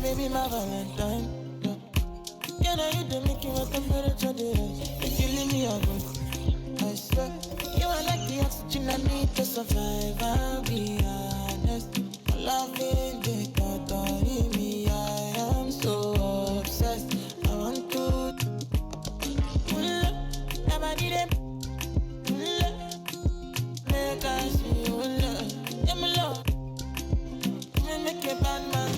my baby, my Valentine. Can I hit the making what temperature they rise? If you leave me, I'll go. I swear, you are like the oxygen I need to survive. I'll be honest. Loving the thought of me, I am so obsessed. I want to never need it. Make us feel love. Yeah, my love. Make a bad man.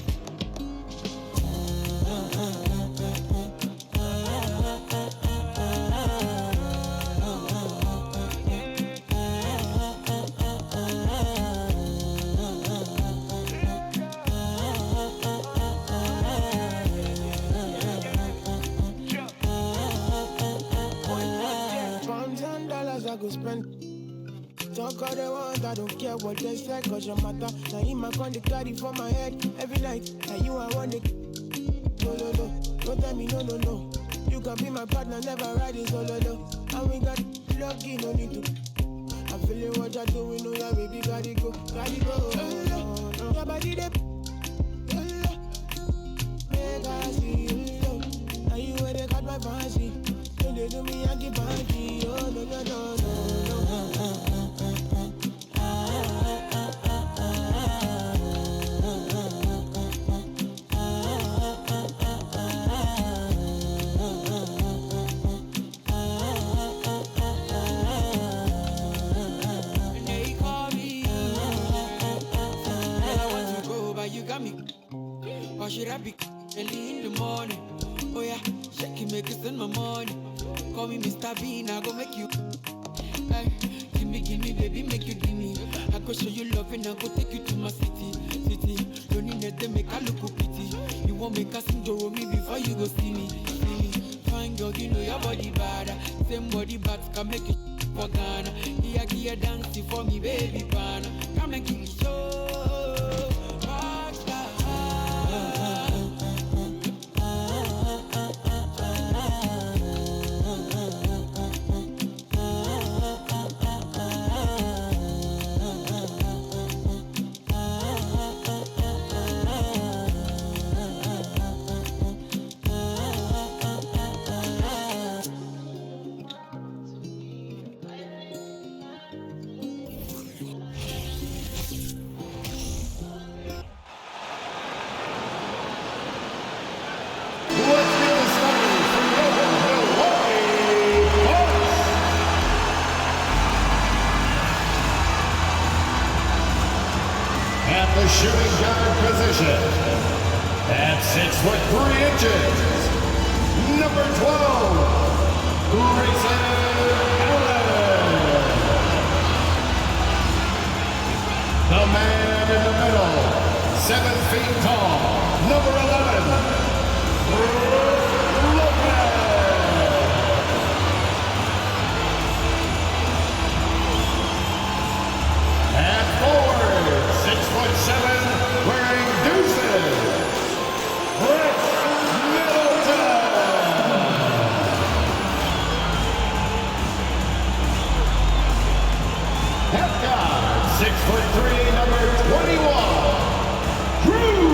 $1,000 I go spend. Talk all they want, I don't care what they say, cause your matter. Now in my con, they carry for my head every night. Now you I want it. No, no, no, don't tell me no, no, no. You can be my partner, never riding solo, no. And we got lucky, no need to. I'm feeling what you're doing, oh yeah, baby, gotta go, gotta go. Your body, they make I see you. Now you where they got my fancy. When they do me, I give banky. Oh, no, no, no, no, no. Why should I be early in the morning? Oh yeah, shake it, make it send my money. Call me Mr. Bean, I go make you. Hey, give me, baby, make you give me. I go show you love and I go take you to my city. Don't need to make a look pity. You won't make us enjoy me before you go see me. Fine girl, you know your body bad. Same body bad can make it for Ghana. Here, dancing for me, baby, pana. Come and give me show. The shooting guard position at 6'3" number 12, Grayson Allen. The man in the middle, 7 feet tall, number 11, Lopez. At forward, 6'7", wearing deuces, Brett Middleton. Half guard, 6'3", number 21, Jrue.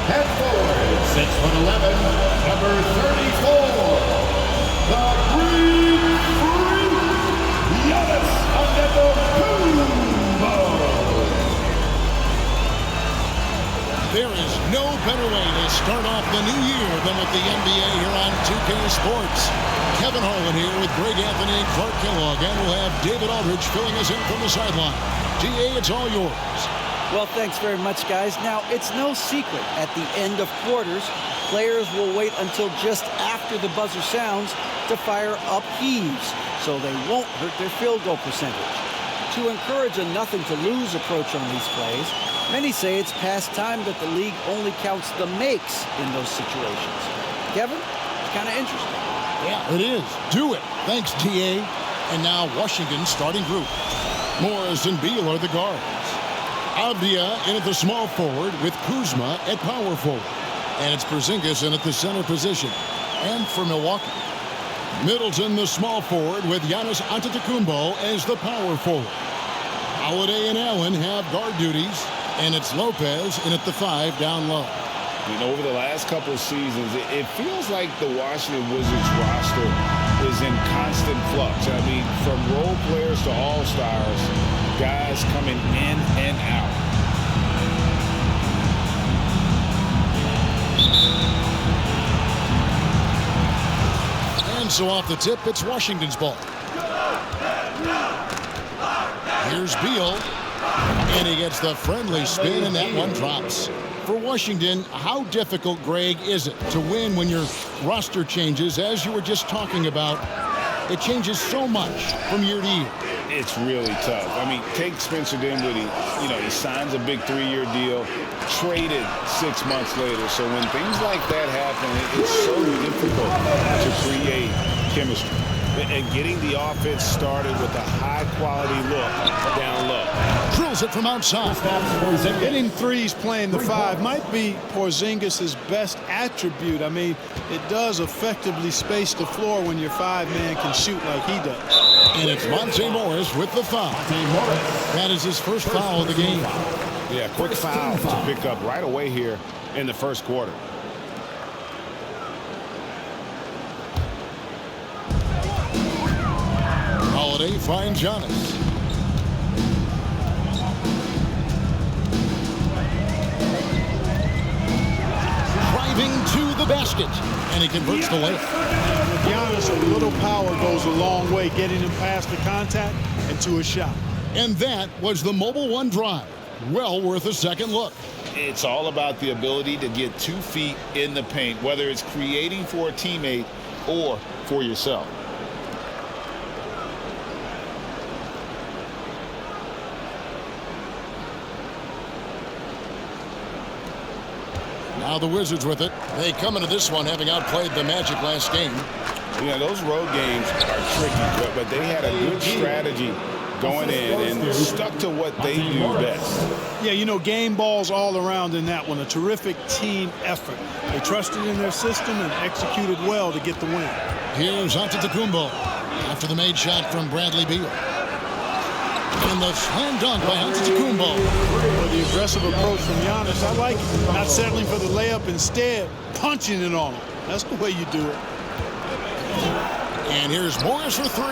Head forward, 6'11", number 34, the Green Freak, Giannis Antetokounmpo. There is no better way to start off the new year than with the NBA here on 2K Sports. Kevin Harlan here with Greg Anthony and Clark Kellogg, and we'll have David Aldridge filling us in from the sideline. DA, it's all yours. Well, thanks very much, guys. Now, it's no secret at the end of quarters, players will wait until just after the buzzer sounds to fire up heaves, so they won't hurt their field goal percentage. To encourage a nothing-to-lose approach on these plays, many say it's past time that the league only counts the makes in those situations. Kevin, it's kind of interesting. Yeah, it is. Do it. Thanks, DA. And now Washington's starting group. Morris and Beal are the guards. Avdia in at the small forward with Kuzma at power forward. And it's Porzingis in at the center position. And for Milwaukee, Middleton, the small forward, with Giannis Antetokounmpo as the power forward. Holiday and Allen have guard duties, and it's Lopez in at the 5 down low. Over the last couple of seasons, it feels like the Washington Wizards roster is in constant flux. I mean, from role players to all-stars, guys coming in and out. And so off the tip, it's Washington's ball. Here's Beal, and he gets the friendly spin, and that one drops. For Washington, how difficult, Greg, is it to win when your roster changes, as you were just talking about? It changes so much from year to year. It's really tough. I mean, take Spencer Dinwiddie. He signs a big 3-year deal, traded 6 months later. So when things like that happen, it's so difficult to create chemistry. And getting the offense started with a high-quality look down low. Drills it from outside. Hitting threes playing the 5 might be Porzingis' best attribute. I mean, it does effectively space the floor when your 5-man can shoot like he does. And it's Monte Morris with the foul. That is his first foul of the game. Yeah, quick foul to pick up right away here in the first quarter. Holiday finds Giannis. Driving to the basket, and he converts the layup. With Giannis, a little power goes a long way, getting him past the contact and to a shot. And that was the Mobile One drive. Well worth a second look. It's all about the ability to get 2 feet in the paint, whether it's creating for a teammate or for yourself. Now the Wizards with it. They come into this one having outplayed the Magic last game. Yeah, those road games are tricky, but they had a good strategy going in and stuck to what they do best. Yeah, game balls all around in that one. A terrific team effort. They trusted in their system and executed well to get the win. Here's Antetokounmpo after the made shot from Bradley Beal. And the slam dunk by Antetokounmpo. Well, the aggressive approach from Giannis, I like it. Not settling for the layup, instead punching it on him. That's the way you do it. And here's Morris for 3.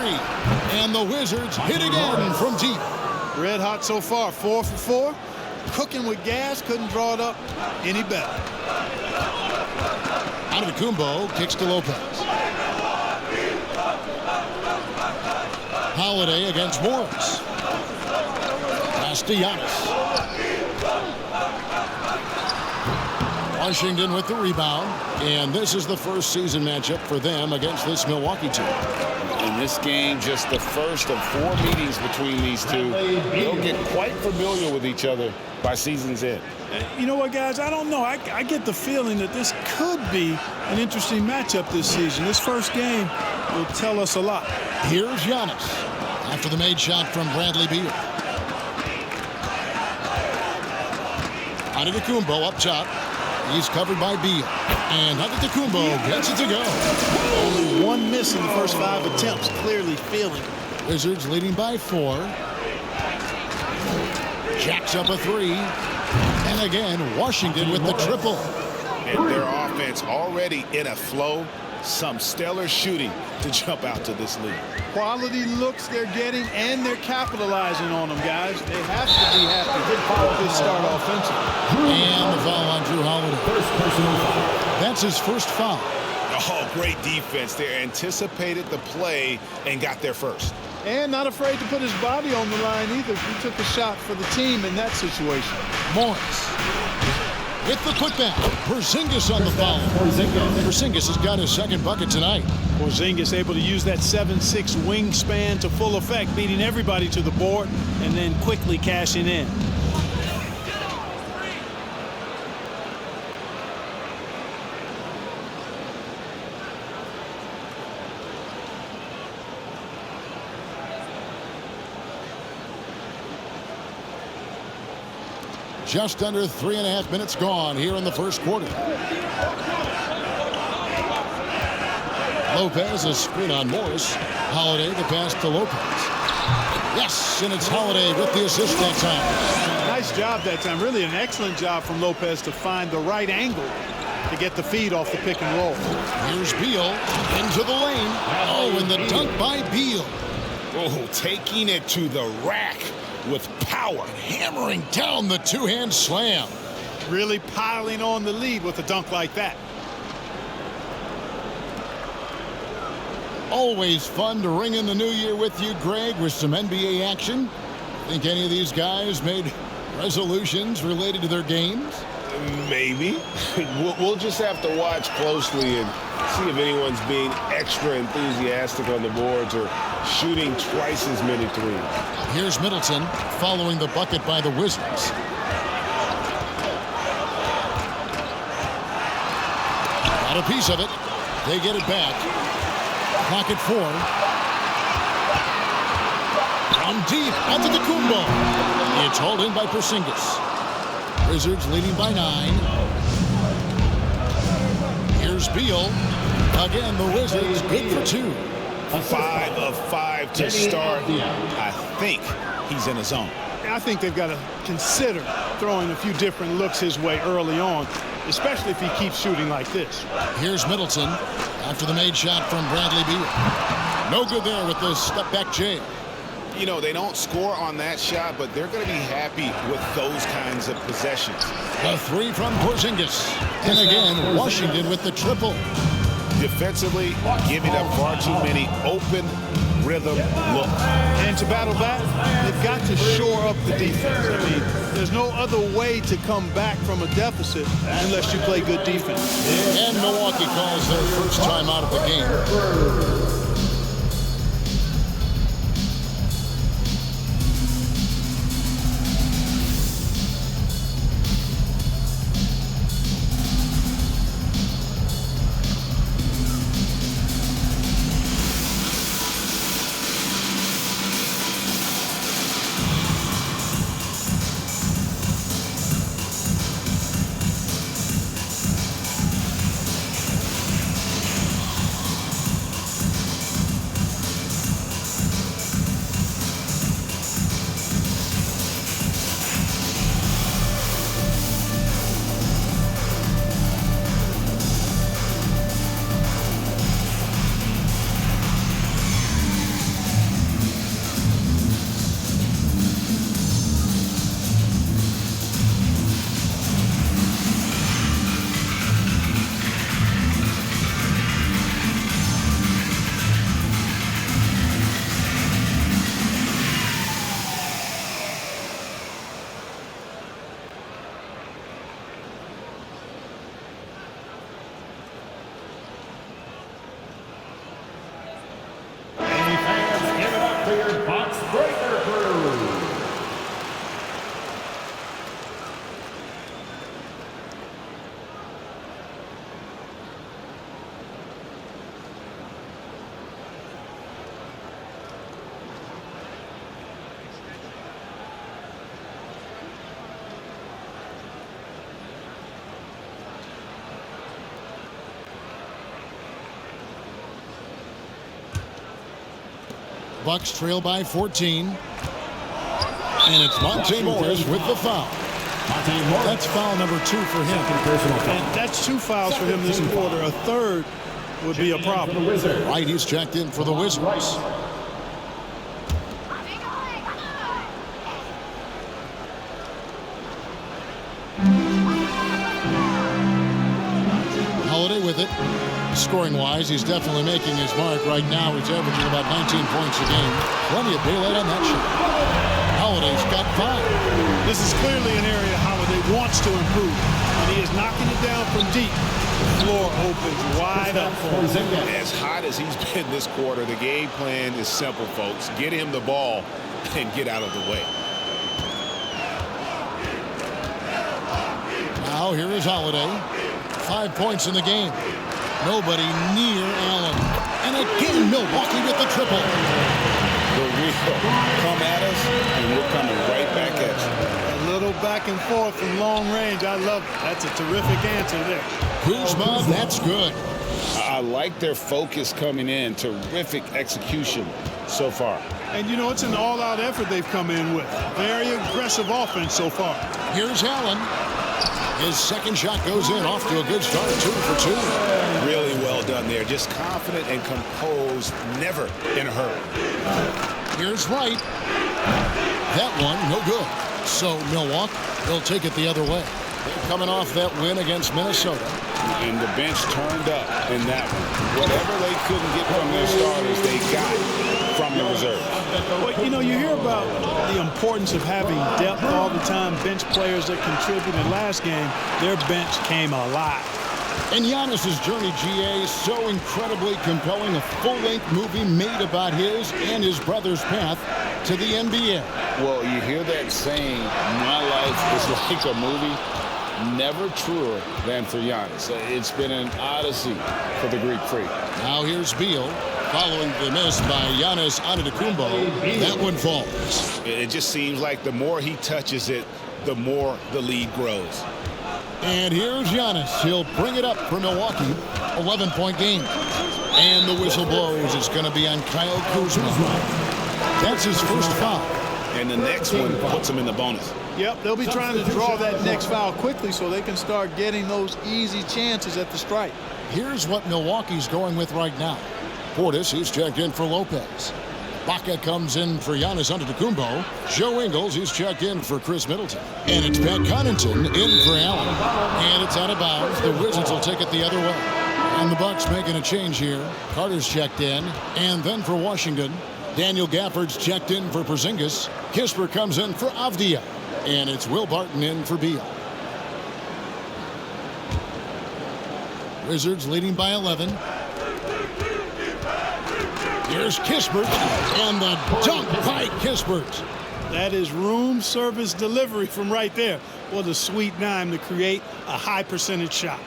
And the Wizards hit again from deep. Red hot so far, 4 for 4. Cooking with gas, couldn't draw it up any better. Antetokounmpo kicks to Lopez. Holiday against Morris. Pass to Giannis. Washington with the rebound. And this is the first season matchup for them against this Milwaukee team. In this game, just the first of 4 meetings between these two. They'll get quite familiar with each other by season's end. You know what, guys? I don't know. I get the feeling that this could be an interesting matchup this season. This first game will tell us a lot. Here's Giannis after the made shot from Bradley Beal. Antetokounmpo up top. He's covered by Beal. And Antetokounmpo gets it to go. Only 1 miss in the first 5 attempts. Clearly feeling it. Wizards leading by 4. Jacks up a 3. And again, Washington with the triple. And their offense already in a flow. Some stellar shooting to jump out to this lead. Quality looks they're getting, and they're capitalizing on them, guys. They have to be happy with this start offensively. And the foul on Jrue Holiday. That's his first foul. Oh, great defense there. Anticipated the play and got there first. And not afraid to put his body on the line either. He took a shot for the team in that situation. Morris with the putback. Porzingis on the foul. Porzingis has got his second bucket tonight. Porzingis able to use that 7'6" wingspan to full effect, beating everybody to the board and then quickly cashing in. Just under 3.5 minutes gone here in the first quarter. Lopez, a screen on Morris. Holiday, the pass to Lopez. Yes, and it's Holiday with the assist that time. Nice job that time. Really an excellent job from Lopez to find the right angle to get the feed off the pick and roll. Here's Beal into the lane. Oh, and the dunk by Beal. Oh, taking it to the rack with power. Hammering down the two-hand slam. Really piling on the lead with a dunk like that. Always fun to ring in the new year with you, Greg, with some NBA action. Think any of these guys made resolutions related to their games? Maybe. We'll just have to watch closely and see if anyone's being extra enthusiastic on the boards or shooting twice as many threes. Here's Middleton following the bucket by the Wizards. Got a piece of it. They get it back. Clock at 4. From deep, Antetokounmpo. It's hauled in by Porzingis. Wizards leading by 9. Here's Beal. Again, the Wizards good for 2. 5 of 5 to start. I think he's in his zone. I think they've got to consider throwing a few different looks his way early on, especially if he keeps shooting like this. Here's Middleton after the made shot from Bradley Beal. No good there with the step back jam. You know, they don't score on that shot, but they're going to be happy with those kinds of possessions. The 3 from Porzingis. And again, Washington with the triple. Defensively, giving up far too many open rhythm looks. And to battle that, they've got to shore up the defense. I mean, there's no other way to come back from a deficit unless you play good defense. And Milwaukee calls their first time out of the game. Bucks trail by 14. And it's Monte Morris with the foul. That's foul number 2 for him. And that's 2 fouls for him this quarter. A third would be a problem. Right, he's checked in for the Wizards. Holiday with it. Scoring-wise, he's definitely making his mark. Right now, he's averaging about 19 points a game. Plenty of daylight on that shot. Holiday's got 5. This is clearly an area Holiday wants to improve, and he is knocking it down from deep. The floor opens wide up for him. As hot as he's been this quarter, the game plan is simple, folks. Get him the ball and get out of the way. Now, here is Holiday. 5 points in the game. Nobody near Allen. And again, Milwaukee with the triple. The wheel. Come at us, and we're coming right back at you. A little back and forth from long range. I love it. That's a terrific answer there. Kuzma, that's good. I like their focus coming in. Terrific execution so far. And, you know, it's an all-out effort they've come in with. Very aggressive offense so far. Here's Allen. His second shot goes in, off to a good start, 2 for 2. Really well done there. Just confident and composed, never in a hurry. Here's Wright. That one, no good. So Milwaukee, they'll take it the other way. They're coming off that win against Minnesota. And the bench turned up in that one. Whatever they couldn't get from their starters, they got from the reserves. Well, you know, you hear about the importance of having depth all the time, bench players that contributed. Last game, their bench came alive. And Giannis's journey, GA, so incredibly compelling. A full-length movie made about his and his brother's path to the NBA. Well, you hear that saying, my life is like a movie. Never truer than for Giannis. It's been an odyssey for the Greek freak. Now here's Beal, following the miss by Giannis Antetokounmpo. That one falls. It just seems like the more he touches it, the more the lead grows. And here's Giannis. He'll bring it up for Milwaukee. 11-point game. And the whistle blows. It's going to be on Kyle Kuzma. That's his first foul. And the next one puts him in the bonus. Yep, they'll be trying to draw that next foul quickly so they can start getting those easy chances at the stripe. Here's what Milwaukee's going with right now. Portis, he's checked in for Lopez. Baca comes in for Giannis Antetokounmpo. Joe Ingles, he's checked in for Chris Middleton. And it's Pat Connaughton in for Allen. And it's out of bounds. The Wizards will take it the other way. And the Bucks making a change here. Carter's checked in. And then for Washington, Daniel Gafford's checked in for Porzingis. Kisper comes in for Avdia. And it's Will Barton in for Beal. Wizards leading by 11. Here's Kispert, and the dunk by Kispert. That is room service delivery from right there. What a sweet dime to create a high percentage shot.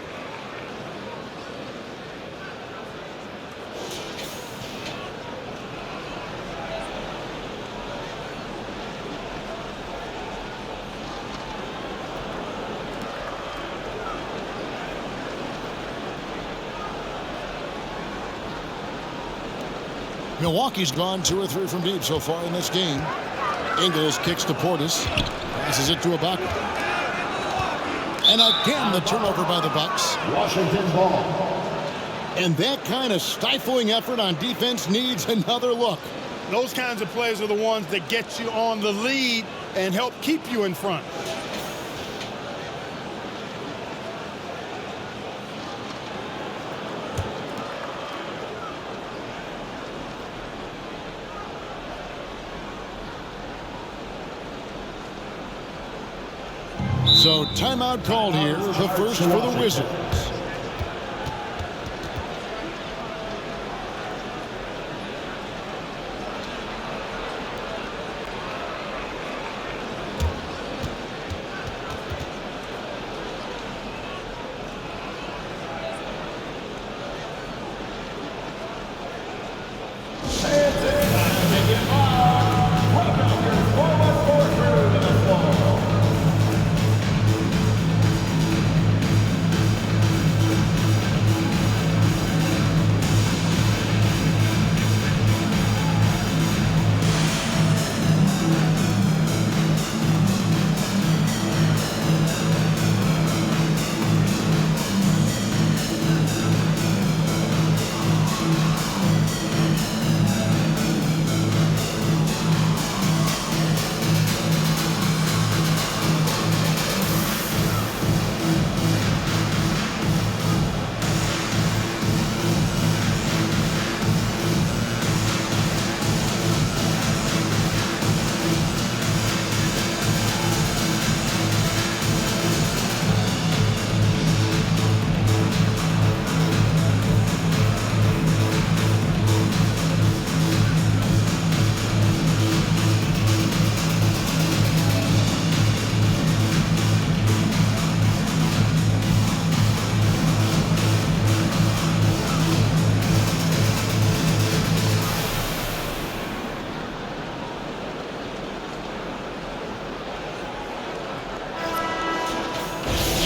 Milwaukee's gone 2 or 3 from deep so far in this game. Ingles kicks to Portis, passes it to Ibaka. And again, the turnover by the Bucks. Washington ball. And that kind of stifling effort on defense needs another look. Those kinds of plays are the ones that get you on the lead and help keep you in front. So timeout called here, the first for the Wizards.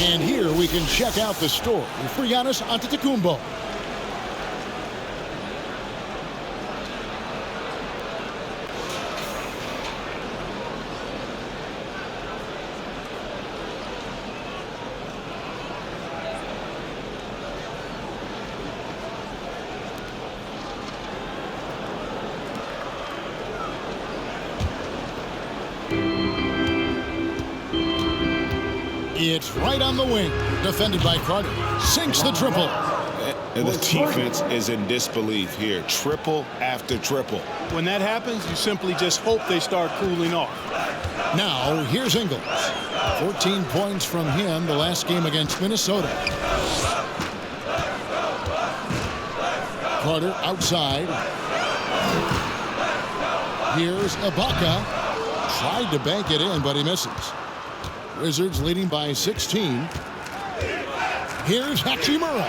And here we can check out the story for Giannis Antetokounmpo. It's right on the wing. Defended by Carter. Sinks the triple. And the defense is in disbelief here. Triple after triple. When that happens, you simply just hope they start cooling off. Now, here's Ingles. 14 points from him the last game against Minnesota. Carter outside. Here's Ibaka. Tried to bank it in, but he misses. Wizards leading by 16. Here's Hachimura.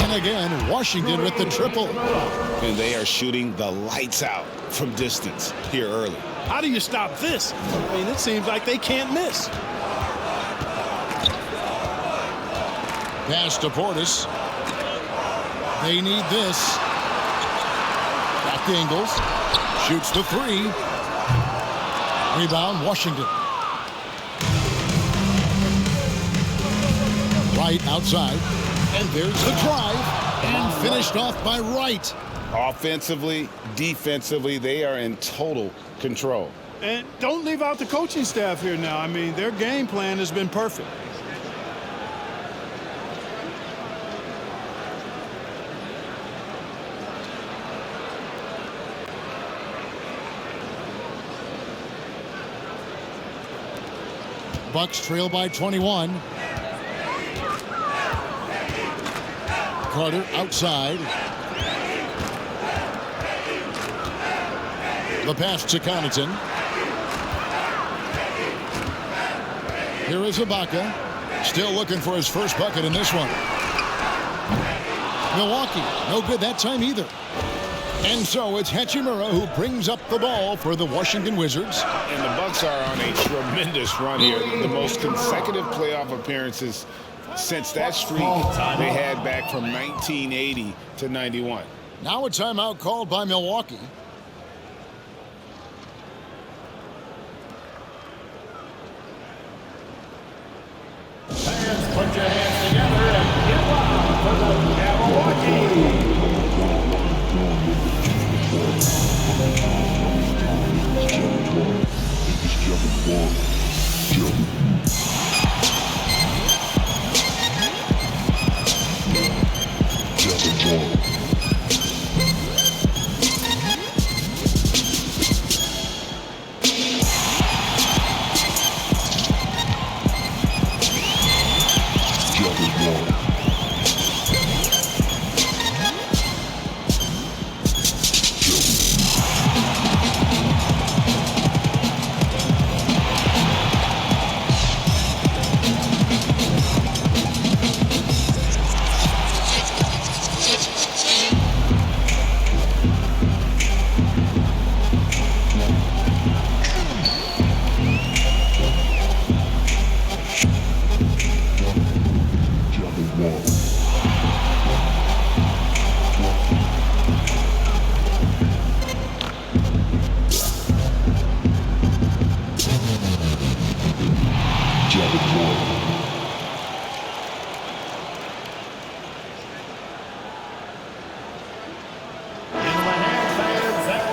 And again, Washington with the triple. And they are shooting the lights out from distance here early. How do you stop this? I mean, it seems like they can't miss. Pass to Portis. They need this. Back to Ingles. Shoots the three. Rebound, Washington. Right outside. And there's the drive. And finished off by Wright. Offensively, defensively, they are in total control. And don't leave out the coaching staff here now. I mean, their game plan has been perfect. Bucks trail by 21. Carter outside. The pass to Connaughton. Here is Ibaka. Still looking for his first bucket in this one. Milwaukee, no good that time either. And so it's Hachimura who brings up the ball for the Washington Wizards. And the Bucks are on a tremendous run here. The most consecutive playoff appearances since that streak they had back from 1980 to 91. Now a timeout called by Milwaukee. Fans, put your hands together and get loud for the Milwaukee.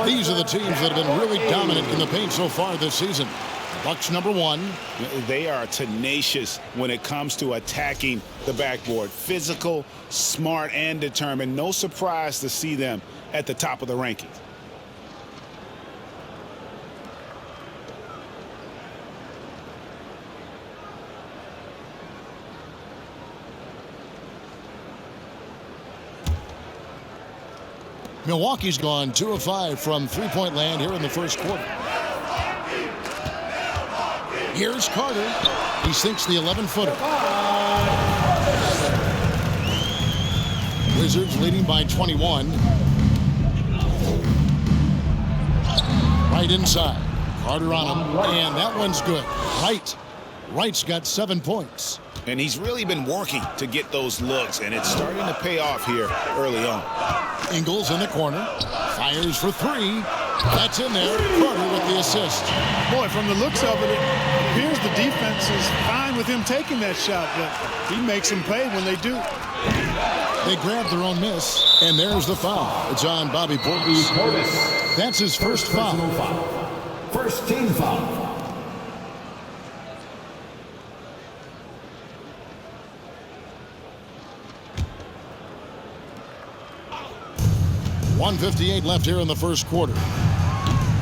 These are the teams that have been really dominant in the paint so far this season. Bucks number one. They are tenacious when it comes to attacking the backboard. Physical, smart, and determined. No surprise to see them at the top of the rankings. Milwaukee's gone 2 of 5 from three-point land here in the first quarter. Here's Carter. He sinks the 11-footer. Wizards leading by 21. Right inside. Carter on him. And that one's good. Wright's got 7 points. And he's really been working to get those looks, and it's starting to pay off here early on. Ingles in the corner. Fires for 3. That's in there. Carter with the assist. Boy, from the looks of it, it appears the defense is fine with him taking that shot, but he makes them pay when they do. They grab their own miss, and there's the foul. It's on Bobby Portis. That's his first foul. First team foul. 1:58 left here in the first quarter.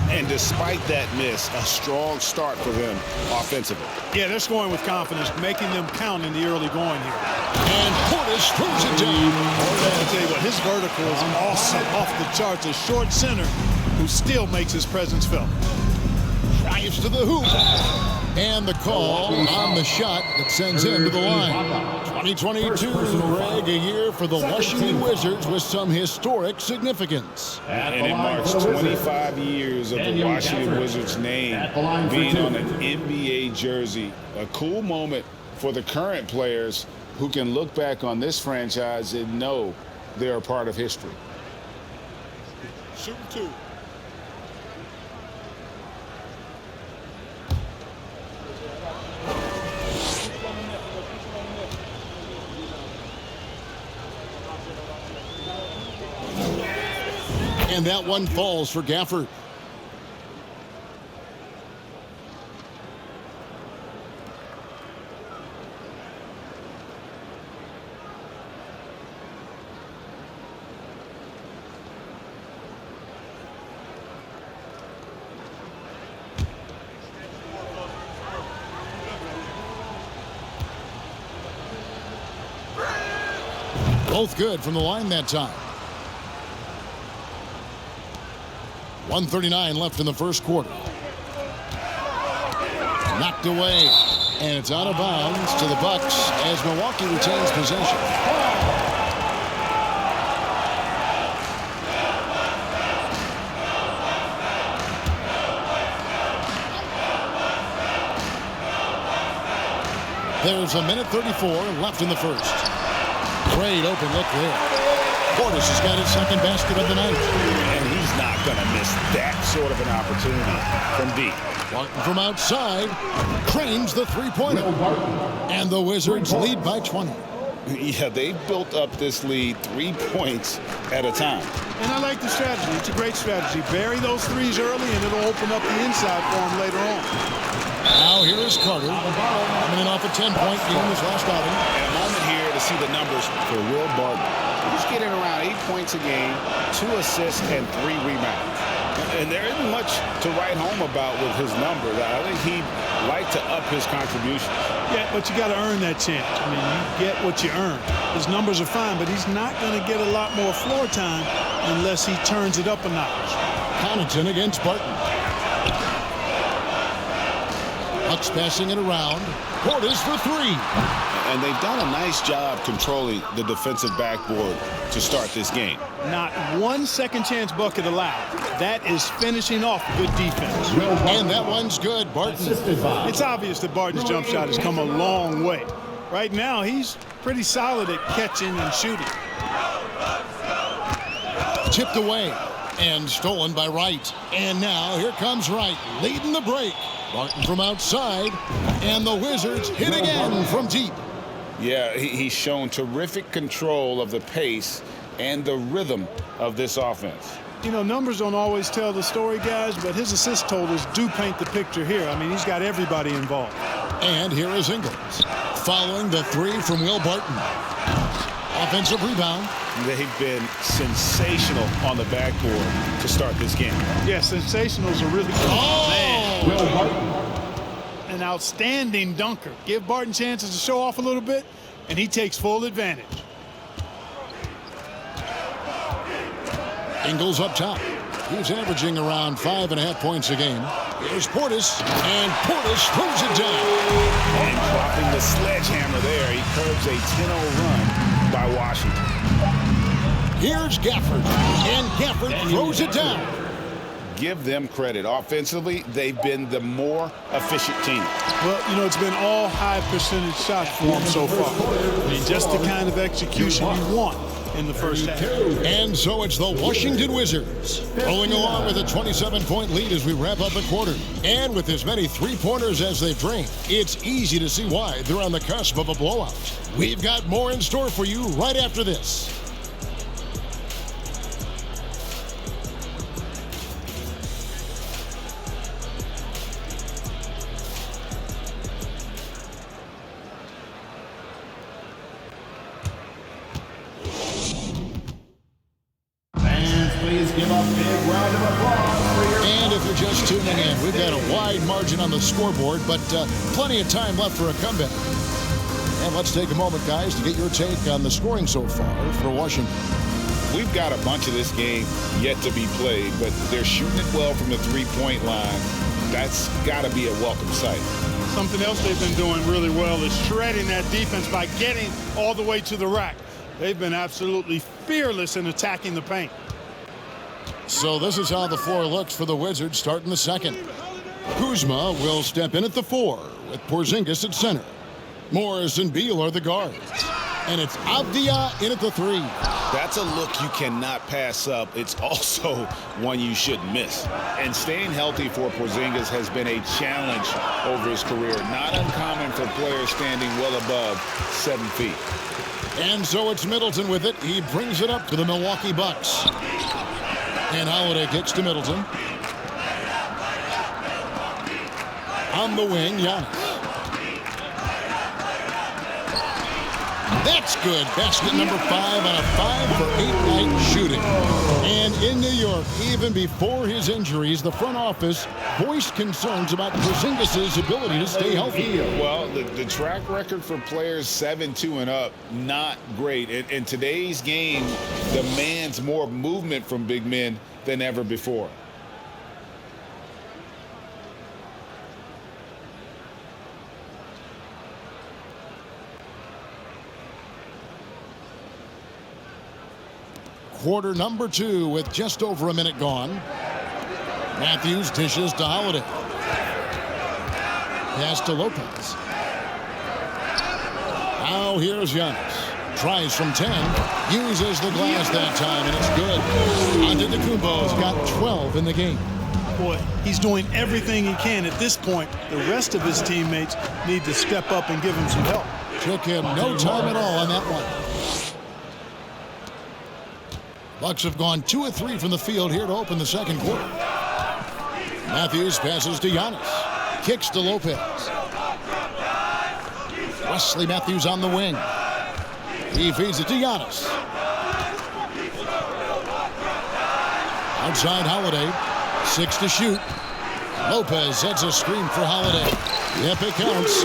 And despite that miss, a strong start for them offensively. Yeah, they're scoring with confidence, making them count in the early going here. And Portis throws it down. I'll tell you what, his vertical is awesome, off the charts. A short center who still makes his presence felt. Drives to the hoop. And the call on the shot that sends him to the line. 2022, Greg, a year for the Washington Wizards with some historic significance. And it marks 25 years of the Washington Wizards name being on an NBA jersey. A cool moment for the current players who can look back on this franchise and know they're a part of history. Shoot two. And that one falls for Gafford. Both good from the line that time. 1:39 left in the first quarter. Knocked away. And it's out of bounds to the Bucks as Milwaukee retains possession. There's a minute 34 left in the first. Great open look there. Portis has got his second basket of the night. And he's not going to miss that sort of an opportunity from deep. Barton from outside cranes the three-pointer. And the Wizards lead by 20. Yeah, they built up this lead 3 points at a time. And I like the strategy. It's a great strategy. Bury those threes early, and it'll open up the inside for them later on. Now here is Carter. Coming in off a 10-point game his last outing. And a moment here to see the numbers for Will Barton. He's getting around 8 points a game, 2 assists, and 3 rebounds. And there isn't much to write home about with his numbers. I think he'd like to up his contribution. Yeah, but you got to earn that chance. I mean, you get what you earn. His numbers are fine, but he's not going to get a lot more floor time unless he turns it up a notch. Connaughton against Barton. Bucks passing it around. Portis for three. And they've done a nice job controlling the defensive backboard to start this game. Not one second chance bucket allowed. That is finishing off good defense. And that one's good. Barton. It's obvious that Barton's jump shot has come a long way. Right now, he's pretty solid at catching and shooting. Tipped away and stolen by Wright. And now here comes Wright leading the break. Barton from outside, and the Wizards hit again from deep. Yeah, he's shown terrific control of the pace and the rhythm of this offense. You know, numbers don't always tell the story, guys, but his assist totals do paint the picture here. I mean, he's got everybody involved. And here is Ingles, following the three from Will Barton. Offensive rebound. They've been sensational on the backboard to start this game. Yeah, sensationals are really good. Oh! Man. Will Barton. An outstanding dunker. Give Barton chances to show off a little bit, and he takes full advantage. Ingles up top. He's averaging around 5.5 points a game. Here's Portis, and Portis throws it down. And dropping the sledgehammer there, he curbs a 10-0 run by Washington. Here's Gafford, and Gafford throws it down. Give them credit. Offensively, they've been the more efficient team. Well, you know, it's been all high percentage shots for them so far. I mean, just the kind of execution you want in the first half. And so it's the Washington Wizards rolling along with a 27-point lead as we wrap up the quarter. And with as many three-pointers as they've drained, it's easy to see why they're on the cusp of a blowout. We've got more in store for you right after this. And if you're just tuning in, we've got a wide margin on the scoreboard, but plenty of time left for a comeback. And let's take a moment, guys, to get your take on the scoring so far for Washington. We've got a bunch of this game yet to be played, but they're shooting it well from the three-point line. That's got to be a welcome sight. Something else they've been doing really well is shredding that defense by getting all the way to the rack. They've been absolutely fearless in attacking the paint. So this is how the floor looks for the Wizards starting the second. Kuzma will step in at the 4 with Porzingis at center. Morris and Beal are the guards. And it's Avdia in at the 3. That's a look you cannot pass up. It's also one you shouldn't miss. And staying healthy for Porzingis has been a challenge over his career. Not uncommon for players standing well above 7 feet. And so it's Middleton with it. He brings it up to the Milwaukee Bucks. And Holiday kicks to Middleton. On the wing, Giannis. That's good. Basket number 5 on a 5-for-8 night shooting. And in New York, even before his injuries, the front office voiced concerns about Porzingis' ability to stay healthy. Well, the track record for players 7-2 and up, not great. And today's game demands more movement from big men than ever before. Quarter number 2 with just over a minute gone. Matthews dishes to Holiday. Pass to Lopez. Now here's Giannis. Tries from 10. Uses the glass that time, and it's good. Antetokounmpo's got 12 in the game. Boy, he's doing everything he can at this point. The rest of his teammates need to step up and give him some help. Took him no time at all on that one. Bucks have gone 2 of 3 from the field here to open the second quarter. Matthews passes to Giannis. Kicks to Lopez. Wesley Matthews on the wing. He feeds it to Giannis. Outside Holiday. 6 to shoot. Lopez sets a screen for Holiday. Yep, it counts.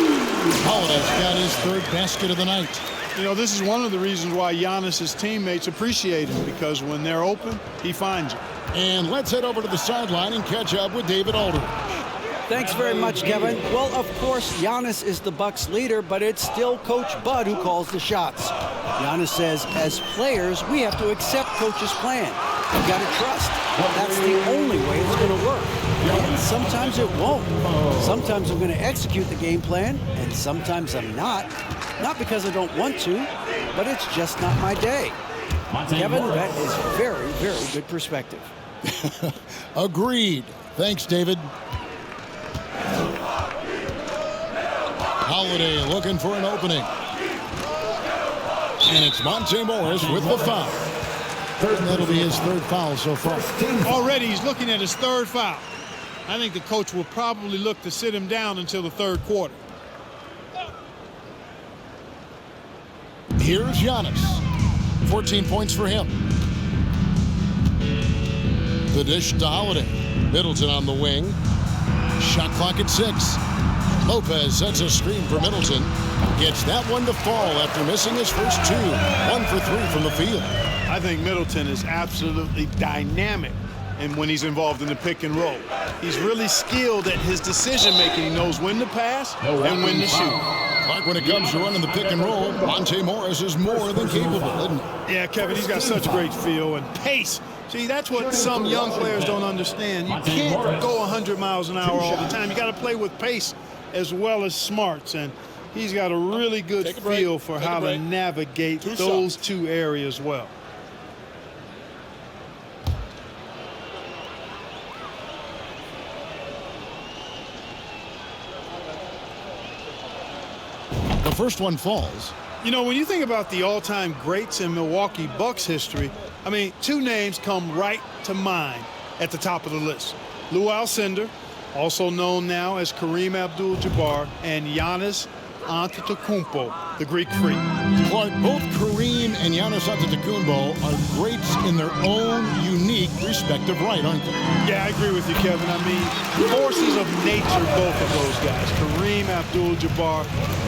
Holiday's got his 3rd basket of the night. You know, this is one of the reasons why Giannis' teammates appreciate him, because when they're open, he finds them. And let's head over to the sideline and catch up with David Aldridge. Thanks very much, Kevin. Well, of course, Giannis is the Bucks leader, but it's still Coach Bud who calls the shots. Giannis says, as players, we have to accept Coach's plan. We've got to trust. That's the only way it's going to work. And sometimes it won't. Sometimes I'm going to execute the game plan, and sometimes I'm not. Not because I don't want to, but it's just not my day. Kevin, that is very, very good perspective. Agreed. Thanks, David. Holiday looking for an opening. And it's Monte Morris with the foul. And that'll be his 3rd foul so far. Already he's looking at his 3rd foul. I think the coach will probably look to sit him down until the 3rd quarter. Here's Giannis. 14 points for him. The dish to Holiday. Middleton on the wing. Shot clock at 6. Lopez sets a screen for Middleton. Gets that one to fall after missing his first 2. 1 for 3 from the field. I think Middleton is absolutely dynamic and when he's involved in the pick and roll. He's really skilled at his decision making. He knows when to pass and when to shoot. Like when it comes to running the pick and roll, Monte Morris is more than capable, isn't he? Yeah, Kevin, he's got such great feel and pace. See, that's what some young players don't understand. You can't go 100 miles an hour all the time. You got to play with pace as well as smarts, and he's got a really good feel for how to navigate those 2 areas well. The first one falls. You know, when you think about the all-time greats in Milwaukee Bucks history, I mean, 2 names come right to mind at the top of the list. Lou Alcindor, also known now as Kareem Abdul-Jabbar, and Giannis Antetokounmpo. the Greek Freak. Clark, both Kareem and Giannis Antetokounmpo are greats in their own unique respective right, aren't they? Yeah, I agree with you, Kevin. I mean, forces of nature, both of those guys. Kareem Abdul-Jabbar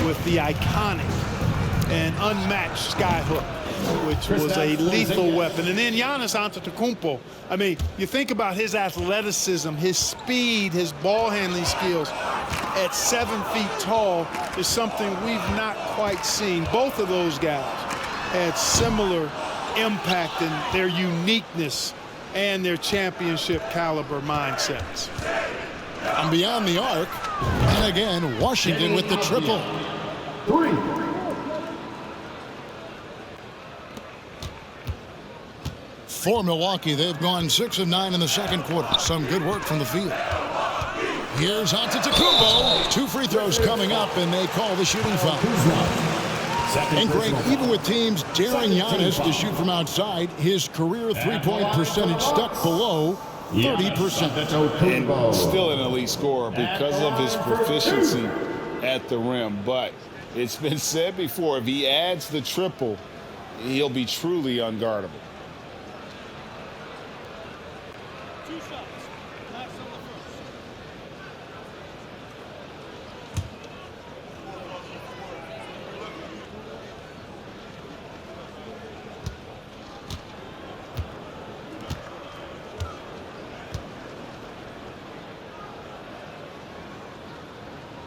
with the iconic and unmatched skyhook, which was a lethal weapon. And then Giannis Antetokounmpo. I mean, you think about his athleticism, his speed, his ball handling skills at 7 feet tall is something we've not quite seen. Both of those guys had similar impact in their uniqueness and their championship caliber mindsets. And beyond the arc, and again, Washington with the triple. 3. For Milwaukee, they've gone 6 of 9 in the second quarter. Some good work from the field. Here's Antetokounmpo. 2 free throws coming up, and they call the shooting foul. And Greg, even with teams daring Giannis to shoot from outside, his career three-point percentage stuck below 30%. And still an elite scorer because of his proficiency at the rim. But it's been said before, if he adds the triple, he'll be truly unguardable.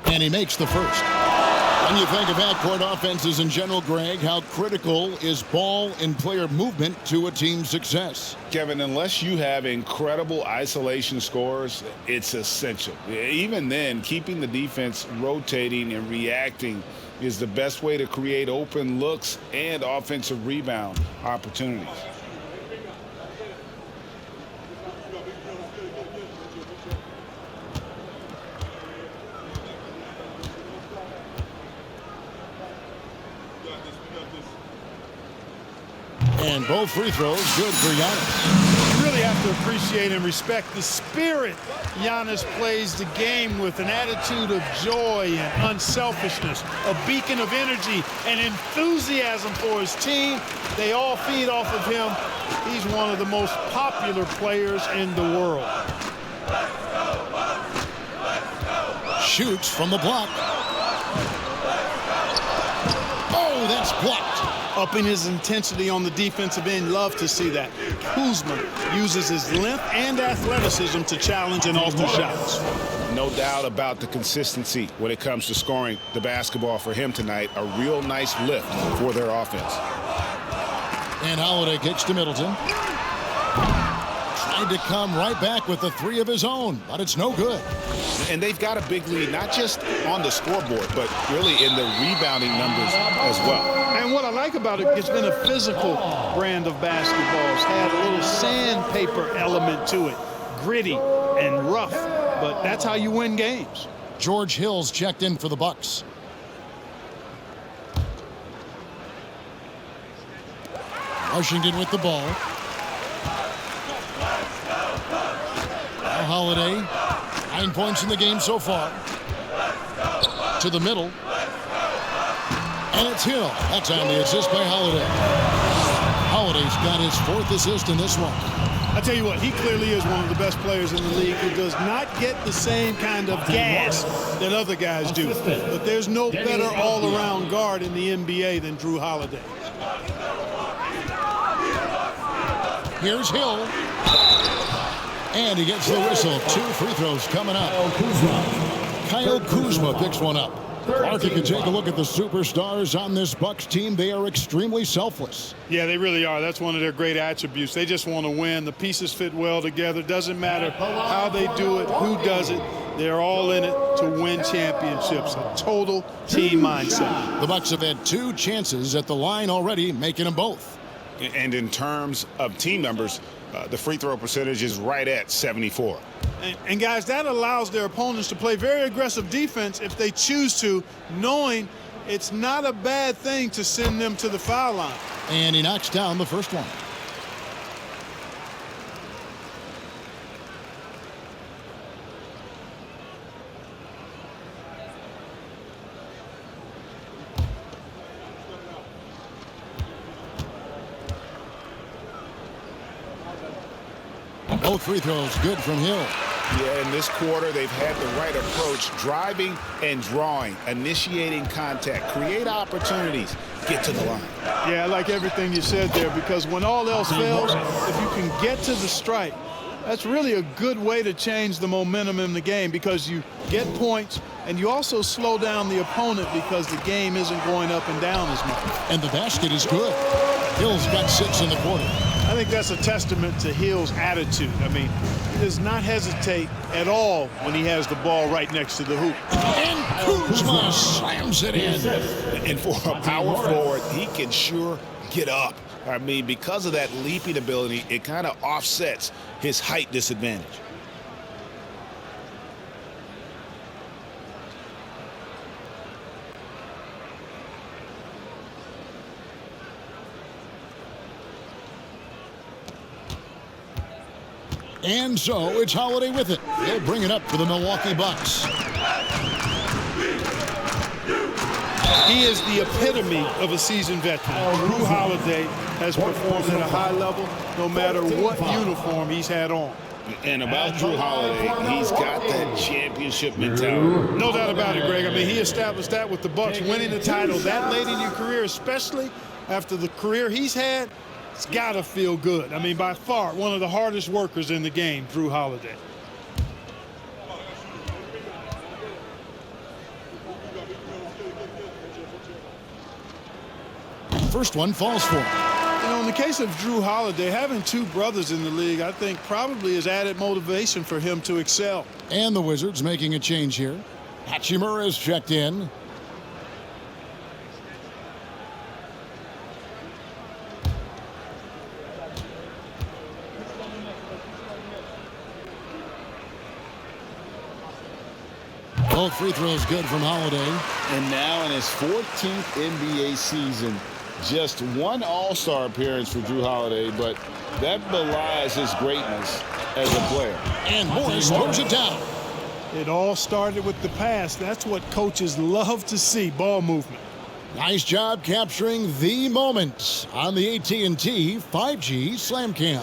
And he makes the first. When you think of half-court offenses in general, Greg, how critical is ball and player movement to a team's success? Kevin, unless you have incredible isolation scores, it's essential. Even then, keeping the defense rotating and reacting is the best way to create open looks and offensive rebound opportunities. And both free throws good for Giannis. You really have to appreciate and respect the spirit Giannis plays the game with, an attitude of joy and unselfishness, a beacon of energy and enthusiasm for his team. They all feed off of him. He's one of the most popular players in the world. Shoots from the block. Oh, that's blocked. Upping his intensity on the defensive end. Love to see that. Kuzma uses his length and athleticism to challenge and alter shots. No doubt about the consistency when it comes to scoring the basketball for him tonight. A real nice lift for their offense. And Holiday kicks to Middleton. Tried to come right back with the 3 of his own, but it's no good. And they've got a big lead, not just on the scoreboard, but really in the rebounding numbers as well. And what I like about it, it's been a physical brand of basketball. It's had a little sandpaper element to it. Gritty and rough, but that's how you win games. George Hill's checked in for the Bucks. Washington with the ball. Now Holiday, 9 points in the game so far. To the middle. And it's Hill. That's on the assist by Holiday. Holiday's got his 4th assist in this one. I tell you what, he clearly is one of the best players in the league who does not get the same kind of gas that other guys do. But there's no better all-around guard in the NBA than Jrue Holiday. Here's Hill. And he gets the whistle. 2 free throws coming up. Kyle Kuzma picks one up. Clark, you can take a look at the superstars on this Bucks team. They are extremely selfless. Yeah, they really are. That's one of their great attributes. They just want to win. The pieces fit well together. Doesn't matter how they do it, who does it. They're all in it to win championships. A total team mindset. The Bucks have had 2 chances at the line already, making them both. And in terms of team numbers, the free throw percentage is right at 74. And guys, that allows their opponents to play very aggressive defense if they choose to, knowing it's not a bad thing to send them to the foul line. And he knocks down the first one. Both free throws good from Hill. Yeah, in this quarter, they've had the right approach, driving and drawing, initiating contact, create opportunities, get to the line. Yeah, I like everything you said there, because when all else fails, if you can get to the stripe, that's really a good way to change the momentum in the game, because you get points and you also slow down the opponent because the game isn't going up and down as much. And the basket is good. Hill's got 6 in the quarter. I think that's a testament to Hill's attitude. I mean, he does not hesitate at all when he has the ball right next to the hoop. And Kuzma slams it in. And for a power forward, he can sure get up. I mean, because of that leaping ability, it kind of offsets his height disadvantage. And so it's Holiday with it. They'll bring it up for the Milwaukee Bucks. He is the epitome of a seasoned veteran. Jrue Holiday has performed at a high level no matter what uniform he's had on. And about Jrue Holiday, he's got that championship mentality. No doubt about it, Greg. I mean, he established that with the Bucks, winning the title that late in your career, especially after the career he's had. It's got to feel good. I mean, by far, one of the hardest workers in the game, Jrue Holiday. First one falls for him. You know, in the case of Jrue Holiday, having 2 brothers in the league, I think probably is added motivation for him to excel. And the Wizards making a change here. Hachimura is checked in. Both free throws good from Holiday. And now in his 14th NBA season, just 1 All-Star appearance for Jrue Holiday, but that belies his greatness as a player. And Morris throws it down. It all started with the pass. That's what coaches love to see, ball movement. Nice job capturing the moments on the AT&T 5G Slam Cam.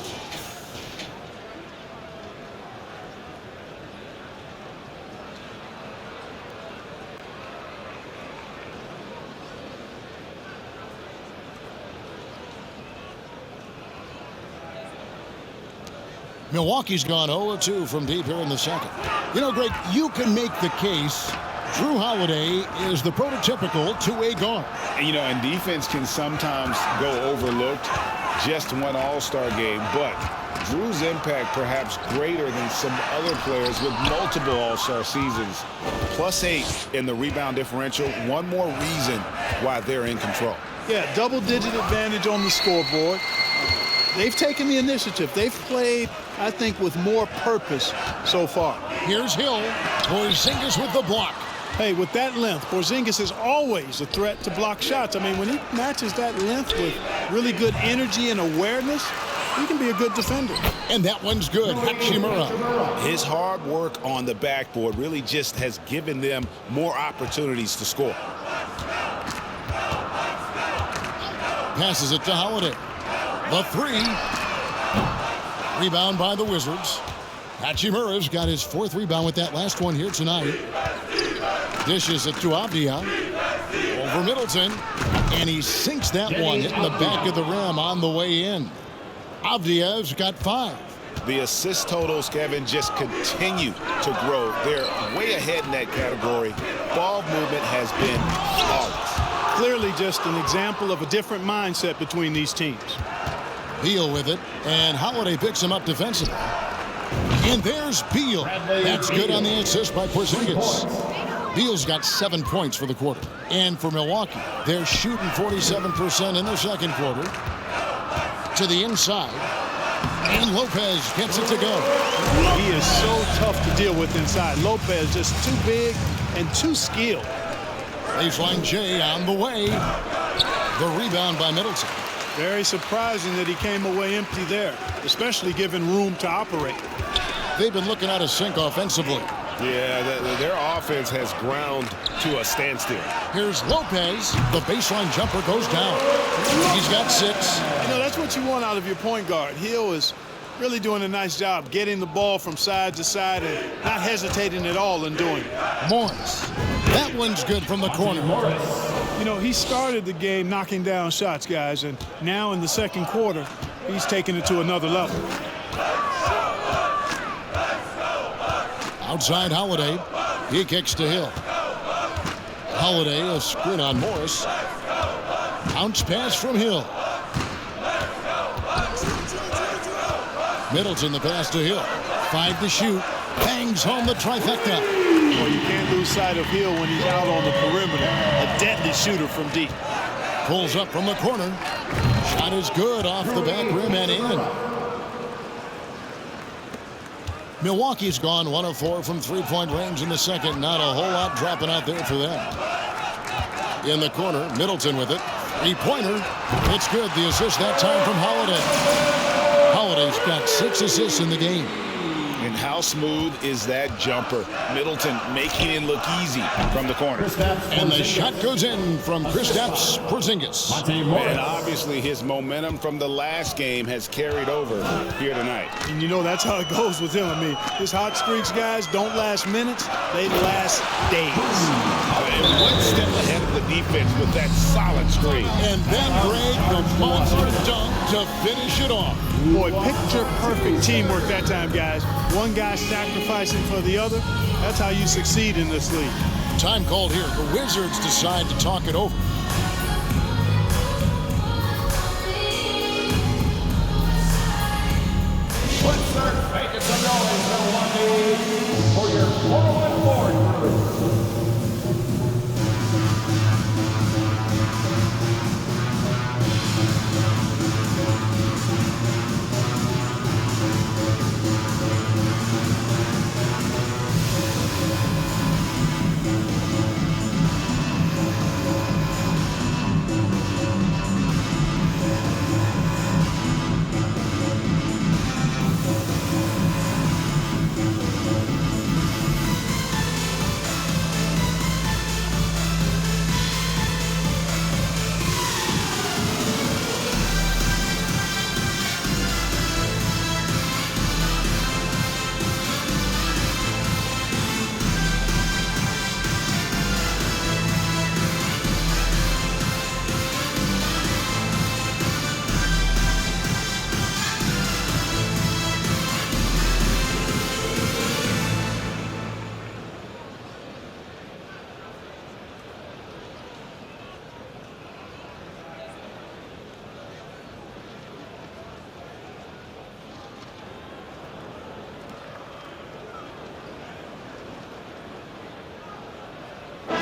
Milwaukee's gone 0-2 from deep here in the second. You know, Greg, you can make the case Jrue Holiday is the prototypical two-way guard. And, you know, and defense can sometimes go overlooked. Just 1 All-Star game, but Jrue's impact perhaps greater than some other players with multiple All-Star seasons. +8 in the rebound differential. One more reason why they're in control. Yeah, double-digit advantage on the scoreboard. They've taken the initiative. They've played, I think, with more purpose so far. Here's Hill. Porzingis with the block. Hey, with that length, Porzingis is always a threat to block shots. I mean, when he matches that length with really good energy and awareness, he can be a good defender. And that one's good. Hachimura. His hard work on the backboard really just has given them more opportunities to score. Passes it to Holiday. The 3. Rebound by the Wizards. Hachimura's got his 4th rebound with that last one here tonight. Dishes it to Avdia. Over Middleton. And he sinks that one, hitting the back of the rim on the way in. Avdia's got 5. The assist totals, Kevin, just continue to grow. They're way ahead in that category. Ball movement has been flawless. Clearly just an example of a different mindset between these teams. Beal with it, and Holiday picks him up defensively. And there's Beal. That's good on the assist by Porzingis. Beal's got 7 points for the quarter. And for Milwaukee, they're shooting 47% in the second quarter. To the inside. And Lopez gets it to go. He is so tough to deal with inside. Lopez just too big and too skilled. Baseline J on the way. The rebound by Middleton. Very surprising that he came away empty there, especially given room to operate. They've been looking out of sync offensively. Yeah, their offense has ground to a standstill. Here's Lopez. The baseline jumper goes down. He's got 6. You know, that's what you want out of your point guard. Hill is really doing a nice job getting the ball from side to side and not hesitating at all in doing it. Morris. That one's good from the corner. You know, he started the game knocking down shots, guys, and now in the second quarter, he's taking it to another level. Outside Holiday. He kicks to Hill. Holiday, a screen on Morris. Bounce pass from Hill. Middleton the pass to Hill. 5 to shoot. Bangs home the trifecta. Well, you can't lose sight of Hill when he's out on the perimeter. A deadly shooter from deep. Pulls up from the corner. Shot is good off the back rim and in. Milwaukee's gone 1 of 4 from three-point range in the second. Not a whole lot dropping out there for them. In the corner, Middleton with it. Three-pointer. It's good. The assist that time from Holiday. Holiday's got 6 assists in the game. And how smooth is that jumper? Middleton making it look easy from the corner. And the shot goes in from Kristaps Porzingis. And obviously his momentum from the last game has carried over here tonight. And you know that's how it goes with him. I mean, his hot streaks, guys, don't last minutes. They last days. And one step ahead of the defense with that solid screen. And then Greg, the monster dunk to finish it off. Boy, picture-perfect teamwork that time, guys. One guy sacrificing for the other. That's how you succeed in this league. Time called here. The Wizards decide to talk it over. Fiserv, make some noise, Milwaukee, for your 4-on-4 crew.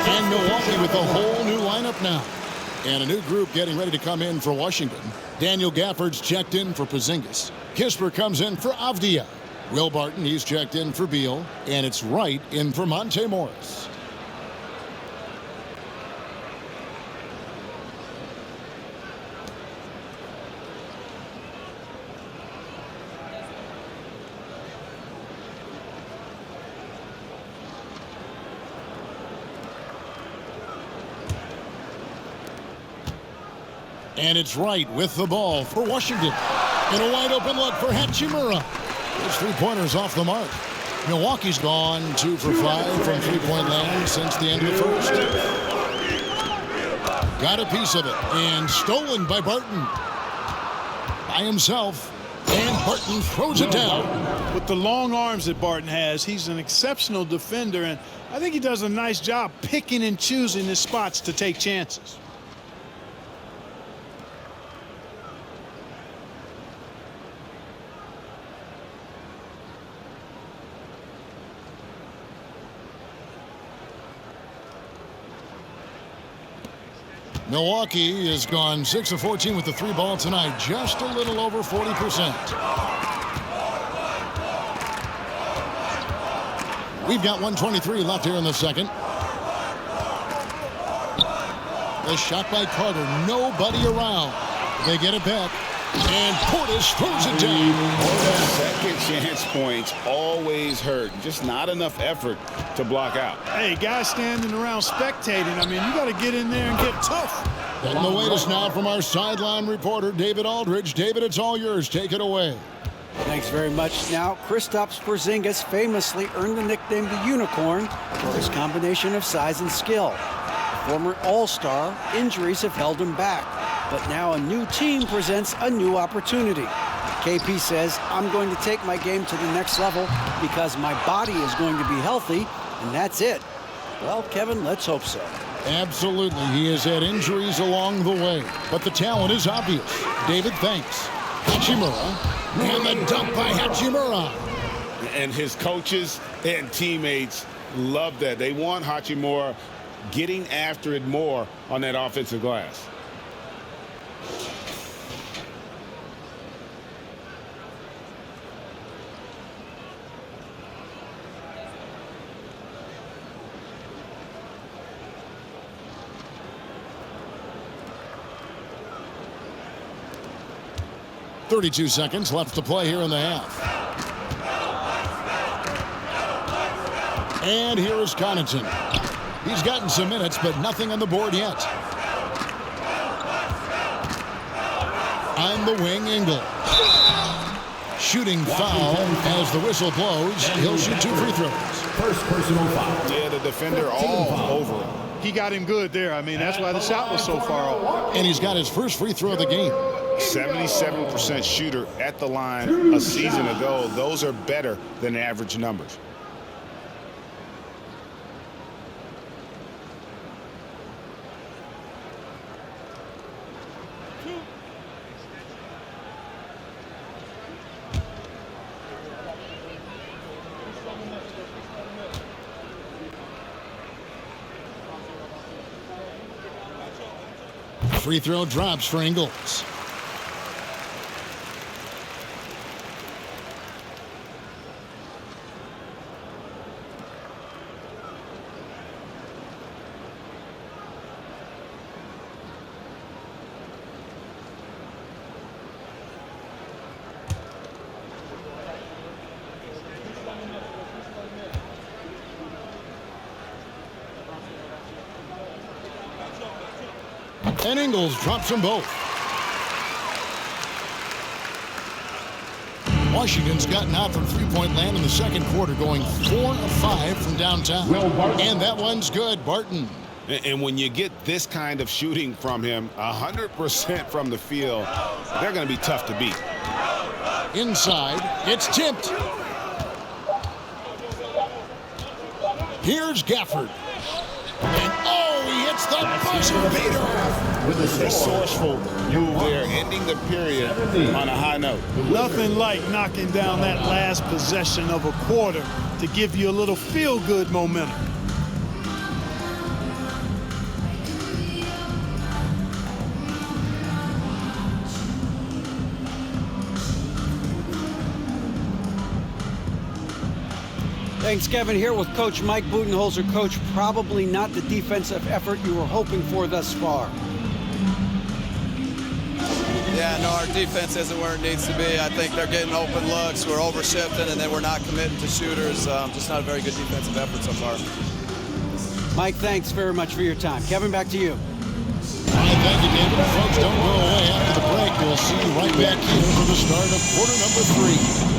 And Milwaukee with a whole new lineup now. And a new group getting ready to come in for Washington. Daniel Gafford's checked in for Porzingis. Kisper comes in for Avdia. Will Barton, he's checked in for Beal. And it's Wright in for Monte Morris. And it's Wright with the ball for Washington. And a wide open look for Hachimura. His three-pointers off the mark. Milwaukee's gone 2 for 5 from three-point land since the end of the first. Got a piece of it. And stolen by Barton. By himself. And Barton throws it down. With the long arms that Barton has, he's an exceptional defender. And I think he does a nice job picking and choosing his spots to take chances. Milwaukee has gone 6 of 14 with the 3-ball tonight, just a little over 40%. We've got 1:23 left here in the second. The shot by Carter, nobody around. They get it back, and Portis throws it down. Second chance points always hurt. Just not enough effort to block out. Hey, guys standing around spectating, I mean, you got to get in there and get tough. And the latest now from our sideline reporter, David Aldridge. David, it's all yours. Take it away. Thanks very much. Now, Kristaps Porzingis famously earned the nickname the Unicorn for his combination of size and skill. A former All-Star, injuries have held him back, but now a new team presents a new opportunity. KP says, I'm going to take my game to the next level because my body is going to be healthy, and that's it. Well, Kevin, let's hope so. Absolutely. He has had injuries along the way, but the talent is obvious. David, thanks. Hachimura. And the dunk by Hachimura. And his coaches and teammates love that. They want Hachimura getting after it more on that offensive glass. .32 seconds left to play here in the half. And here is Connaughton. He's gotten some minutes, but nothing on the board yet. On the wing, Ingles. Shooting foul as the whistle blows. He'll shoot 2 free throws. First personal foul. Yeah, the defender all over him. He got him good there. I mean, that's why the shot was so far off. And he's got his first free throw of the game. 77% shooter at the line a season ago. Those are better than average numbers. Free throw drops for Ingles. And Ingles drops them both. Washington's gotten out from three-point land in the second quarter, going 4 of 5 from downtown. And that one's good, Barton. And when you get this kind of shooting from him, 100% from the field, they're going to be tough to beat. Inside, it's tipped. Here's Gafford. And oh, he hits the buzzer beater. With a resourceful move there, ending the period on a high note. Nothing like knocking down that last possession of a quarter to give you a little feel-good momentum. Thanks, Kevin. Here with Coach Mike Budenholzer. Coach, probably not the defensive effort you were hoping for thus far. Yeah, no, our defense isn't where it needs to be. I think they're getting open looks. We're over-shifting, and then we're not committing to shooters. Just not a very good defensive effort so far. Mike, thanks very much for your time. Kevin, back to you. All right, thank you, David. Folks, don't go away. After the break, we'll see you right back here for the start of quarter number 3.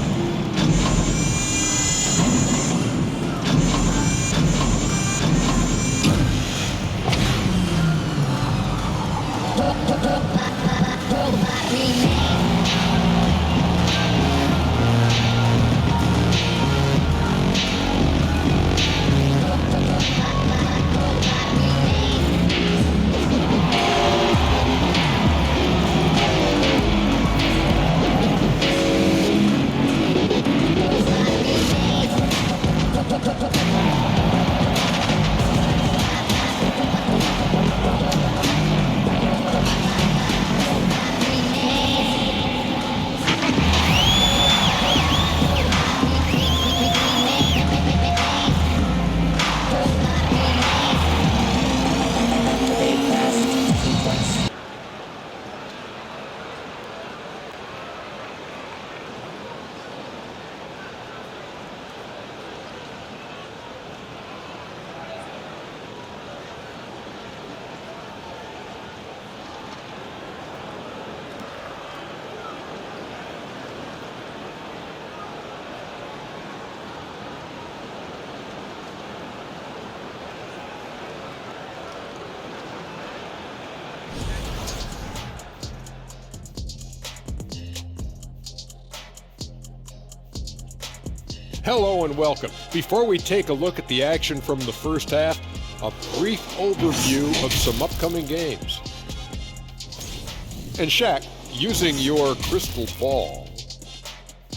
Hello and welcome. Before we take a look at the action from the first half, a brief overview of some upcoming games. And Shaq, using your crystal ball,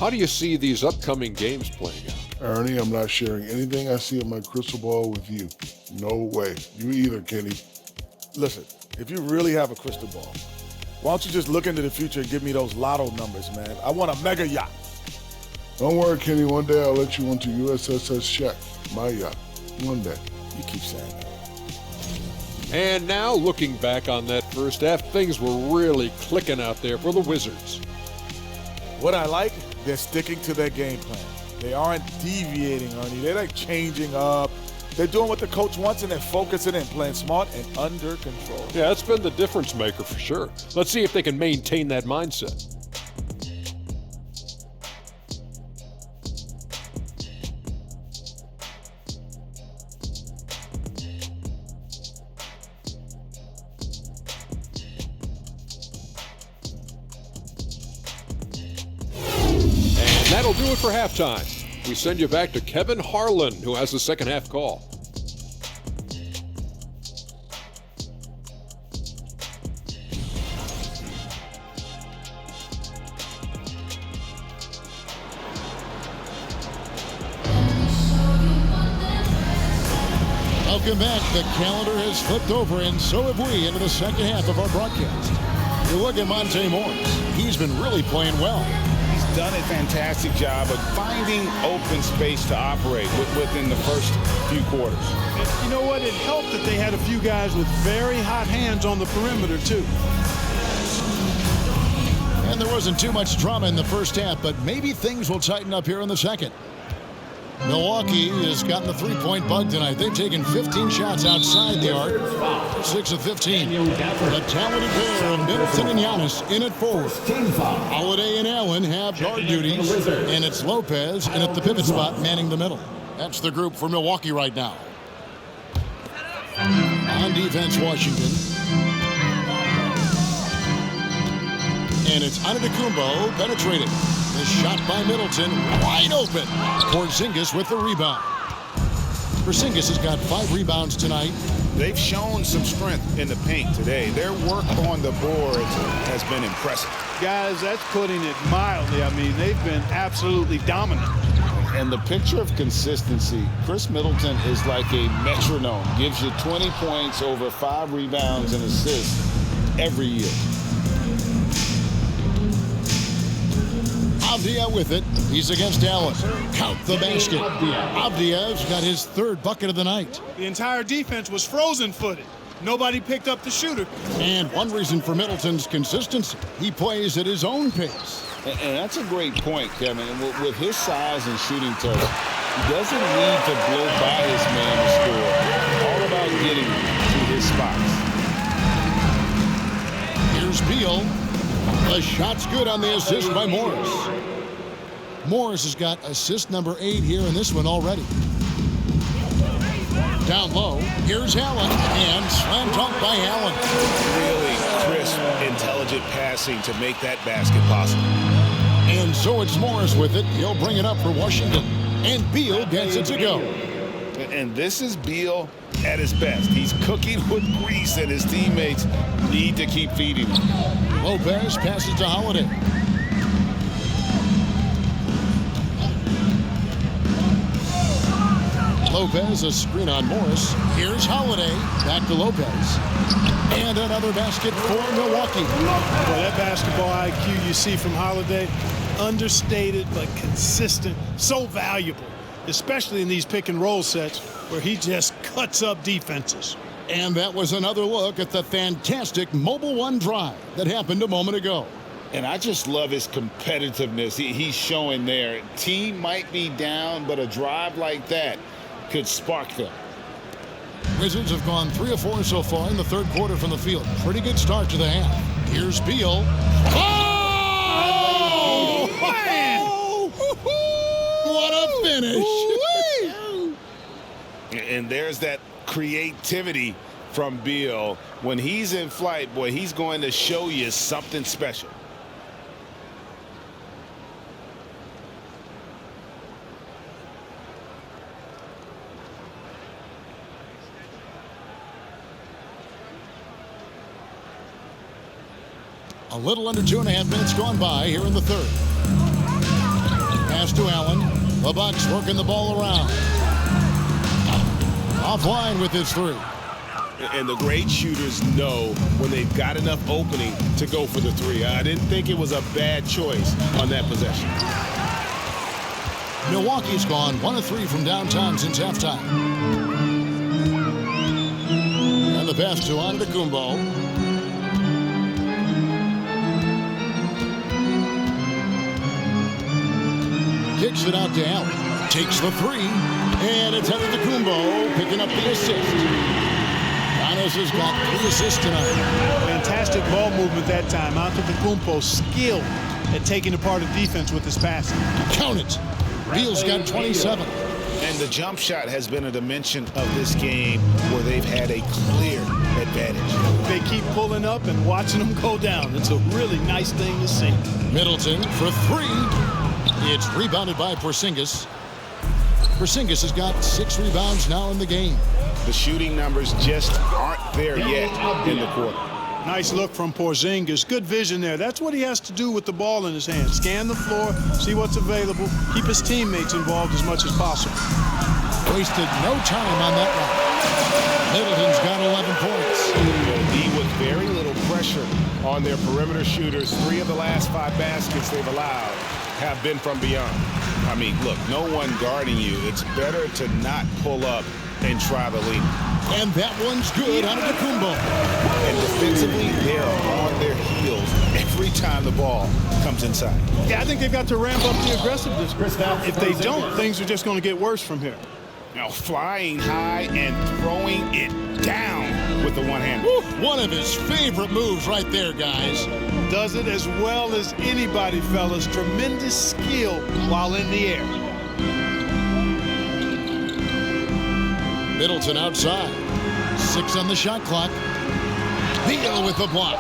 how do you see these upcoming games playing out? Ernie, I'm not sharing anything I see in my crystal ball with you. No way. You either, Kenny. Listen, if you really have a crystal ball, why don't you just look into the future and give me those lotto numbers, man? I want a mega yacht. Don't worry, Kenny. One day I'll let you onto USSS Shaq, my yacht. One day. You keep saying that. And now, looking back on that first half, things were really clicking out there for the Wizards. What I like, they're sticking to their game plan. They aren't deviating, Ernie. They're like changing up. They're doing what the coach wants, and they're focusing and playing smart and under control. Yeah, that's been the difference maker for sure. Let's see if they can maintain that mindset. That'll do it for halftime. We send you back to Kevin Harlan, who has the second half call. Welcome back. The calendar has flipped over, and so have we, into the second half of our broadcast. You look at Monte Morris. He's been really playing well. Done a fantastic job of finding open space to operate within the first few quarters. And you know what? It helped that they had a few guys with very hot hands on the perimeter, too. And there wasn't too much drama in the first half, but maybe things will tighten up here in the second. Milwaukee has gotten the three-point bug tonight. They've taken 15 shots outside the arc, 6 of 15. The talented pair of Middleton and Giannis in at forward. Holiday and Allen have guard duties, and it's Lopez in at the pivot spot manning the middle. That's the group for Milwaukee right now. On defense, Washington. And it's Antetokounmpo penetrating. The shot by Middleton, wide open. Porzingis with the rebound. Porzingis has got 5 rebounds tonight. They've shown some strength in the paint today. Their work on the boards has been impressive. Guys, that's putting it mildly. I mean, they've been absolutely dominant. And the picture of consistency, Chris Middleton is like a metronome. Gives you 20 points, over 5 rebounds and assists every year. Avdia with it. He's against Allen. Count the basket. Avdia's got his 3rd bucket of the night. The entire defense was frozen-footed. Nobody picked up the shooter. And one reason for Middleton's consistency, he plays at his own pace. And that's a great point, Kevin. And with his size and shooting touch, he doesn't need to blow by his man to score. All about getting to his spots. Here's Beal. The shot's good on the assist by Morris. Morris has got assist number 8 here in this one already. Down low, here's Allen, and slam dunk by Allen. Really crisp, intelligent passing to make that basket possible. And so it's Morris with it. He'll bring it up for Washington. And Beal gets it to go. And this is Beal at his best. He's cooking with grease, and his teammates need to keep feeding him. Lopez passes to Holiday. Lopez, a screen on Morris. Here's Holiday. Back to Lopez. And another basket for Milwaukee. Well, that basketball IQ you see from Holiday, understated but consistent, so valuable, especially in these pick and roll sets where he just cuts up defenses. And that was another look at the fantastic Mobile One drive that happened a moment ago. And I just love his competitiveness. He's showing there. Team might be down, but a drive like that could spark them. Wizards have gone 3 of 4 so far in the 3rd quarter from the field. Pretty good start to the half. Here's Beal. Oh! Man! What a finish. And there's that creativity from Beal. When he's in flight, boy, he's going to show you something special. A little under 2.5 minutes gone by here in the third. Pass to Allen. The Bucks working the ball around. Offline with his three. And the great shooters know when they've got enough opening to go for the three. I didn't think it was a bad choice on that possession. Milwaukee's gone 1 of 3 from downtown since halftime. And the pass to Antetokounmpo. Kicks it out to Allen. Takes the three. And it's Antetokounmpo picking up the assist. Giannis has got 3 assists tonight. Fantastic ball movement that time. Antetokounmpo skilled at taking apart a defense with his passing. Count it. Beal's got 27. And the jump shot has been a dimension of this game where they've had a clear advantage. They keep pulling up and watching them go down. It's a really nice thing to see. Middleton for 3. It's rebounded by Porzingis. Porzingis has got 6 rebounds now in the game. The shooting numbers just aren't there yet in the quarter. Nice look from Porzingis. Good vision there. That's what he has to do with the ball in his hand. Scan the floor, see what's available, keep his teammates involved as much as possible. Wasted no time on that one. Middleton's got 11 points. D with very little pressure on their perimeter shooters. 3 of the last 5 baskets they've allowed have been from beyond. I mean, look, no one guarding you. It's better to not pull up and try the lead. And that one's good on Antetokounmpo. And defensively, they're on their heels every time the ball comes inside. Yeah, I think they've got to ramp up the aggressiveness. If they don't, things are just going to get worse from here. Now flying high and throwing it down with the one-hand. One of his favorite moves right there, guys. Does it as well as anybody, fellas. Tremendous skill while in the air. Middleton outside. 6 on the shot clock. Beal with the block.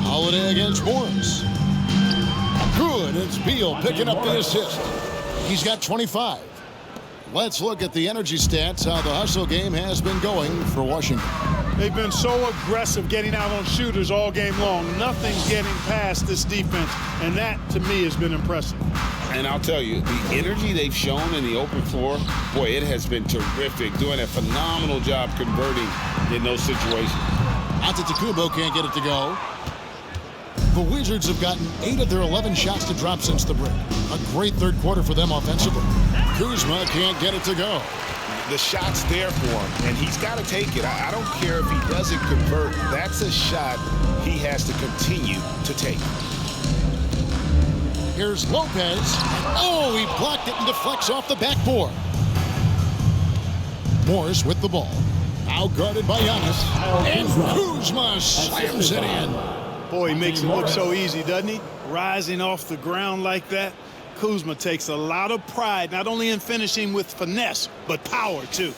Holiday against Morris. Good. It's Beal picking up the assist. He's got 25. Let's look at the energy stats, how the hustle game has been going for Washington. They've been so aggressive getting out on shooters all game long. Nothing's getting past this defense, and that, to me, has been impressive. And I'll tell you, the energy they've shown in the open floor, boy, it has been terrific. Doing a phenomenal job converting in those situations. Antetokounmpo can't get it to go. The Wizards have gotten 8 of their 11 shots to drop since the break. A great third quarter for them offensively. Kuzma can't get it to go. The shot's there for him, and he's got to take it. I don't care if he doesn't convert. That's a shot he has to continue to take. Here's Lopez. Oh, he blocked it and deflects off the backboard. Morris with the ball. Out guarded by Giannis. And Kuzma slams it in. Boy, he makes it look so easy, doesn't he? Rising off the ground like that. Kuzma takes a lot of pride, not only in finishing with finesse, but power, too.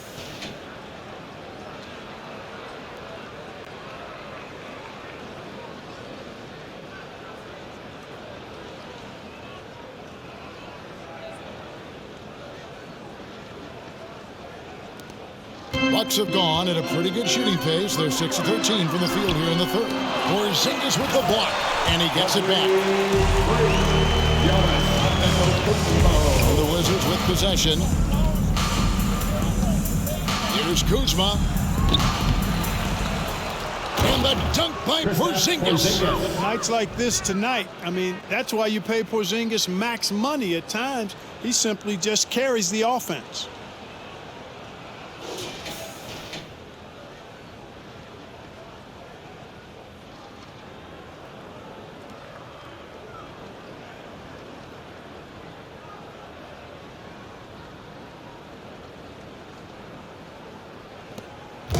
Bucks have gone at a pretty good shooting pace. They're 6 of 13 from the field here in the third. Porzingis with the block, and he gets it back. The Wizards with possession. Here's Kuzma. And the dunk by Porzingis. Nights like this tonight, I mean, that's why you pay Porzingis max money at times. He simply just carries the offense.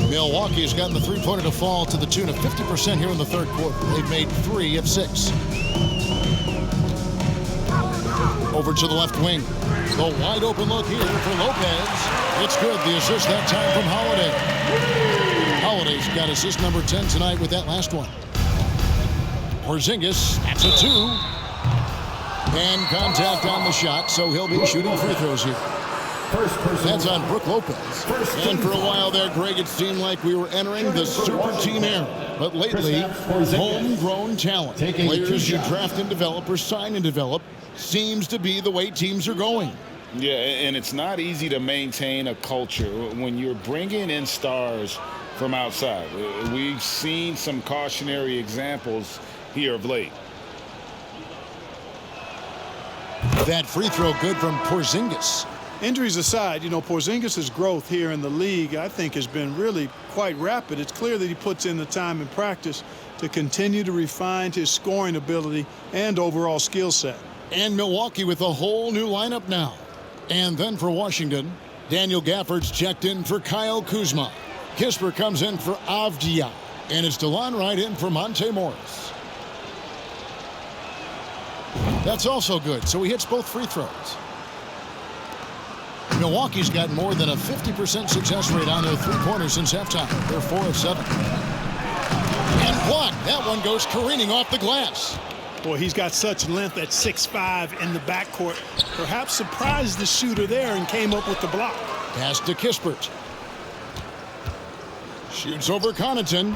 Milwaukee's gotten the three-pointer to fall to the tune of 50% here in the third quarter. They've made 3 of 6. Over to the left wing. The wide open look here for Lopez. It's good. The assist that time from Holiday. Holiday's got assist number 10 tonight with that last one. Porzingis, that's a 2. And contact on the shot, so he'll be shooting free throws here. That's on Brook Lopez. And for a while there, Greg, it seemed like we were entering the super team era. But lately, homegrown talent, players you draft and develop or sign and develop, seems to be the way teams are going. Yeah, and it's not easy to maintain a culture when you're bringing in stars from outside. We've seen some cautionary examples here of late. That free throw good from Porzingis. Injuries aside, Porzingis' growth here in the league, I think, has been really quite rapid. It's clear that he puts in the time in practice to continue to refine his scoring ability and overall skill set. And Milwaukee with a whole new lineup now. And then for Washington, Daniel Gafford's checked in for Kyle Kuzma. Kisper comes in for Avdia. And it's DeLon Wright in for Monte Morris. That's also good, so he hits both free throws. Milwaukee's got more than a 50% success rate on their three-pointers since halftime. They're 4 of 7. And blocked. That one goes careening off the glass. Boy, he's got such length at 6'5" in the backcourt. Perhaps surprised the shooter there and came up with the block. Pass to Kispert. Shoots over Connaughton.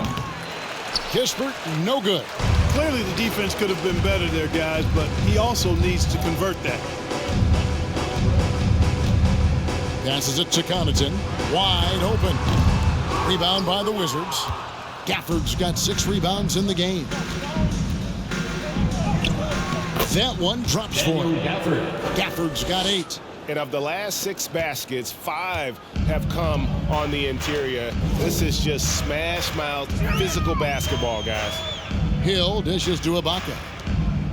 Kispert, no good. Clearly the defense could have been better there, guys, but he also needs to convert that. Passes it to Connaughton. Wide open. Rebound by the Wizards. Gafford's got 6 rebounds in the game. That one drops for him. Gafford's got 8. And of the last 6 baskets, 5 have come on the interior. This is just smash-mouth physical basketball, guys. Hill dishes to Ibaka.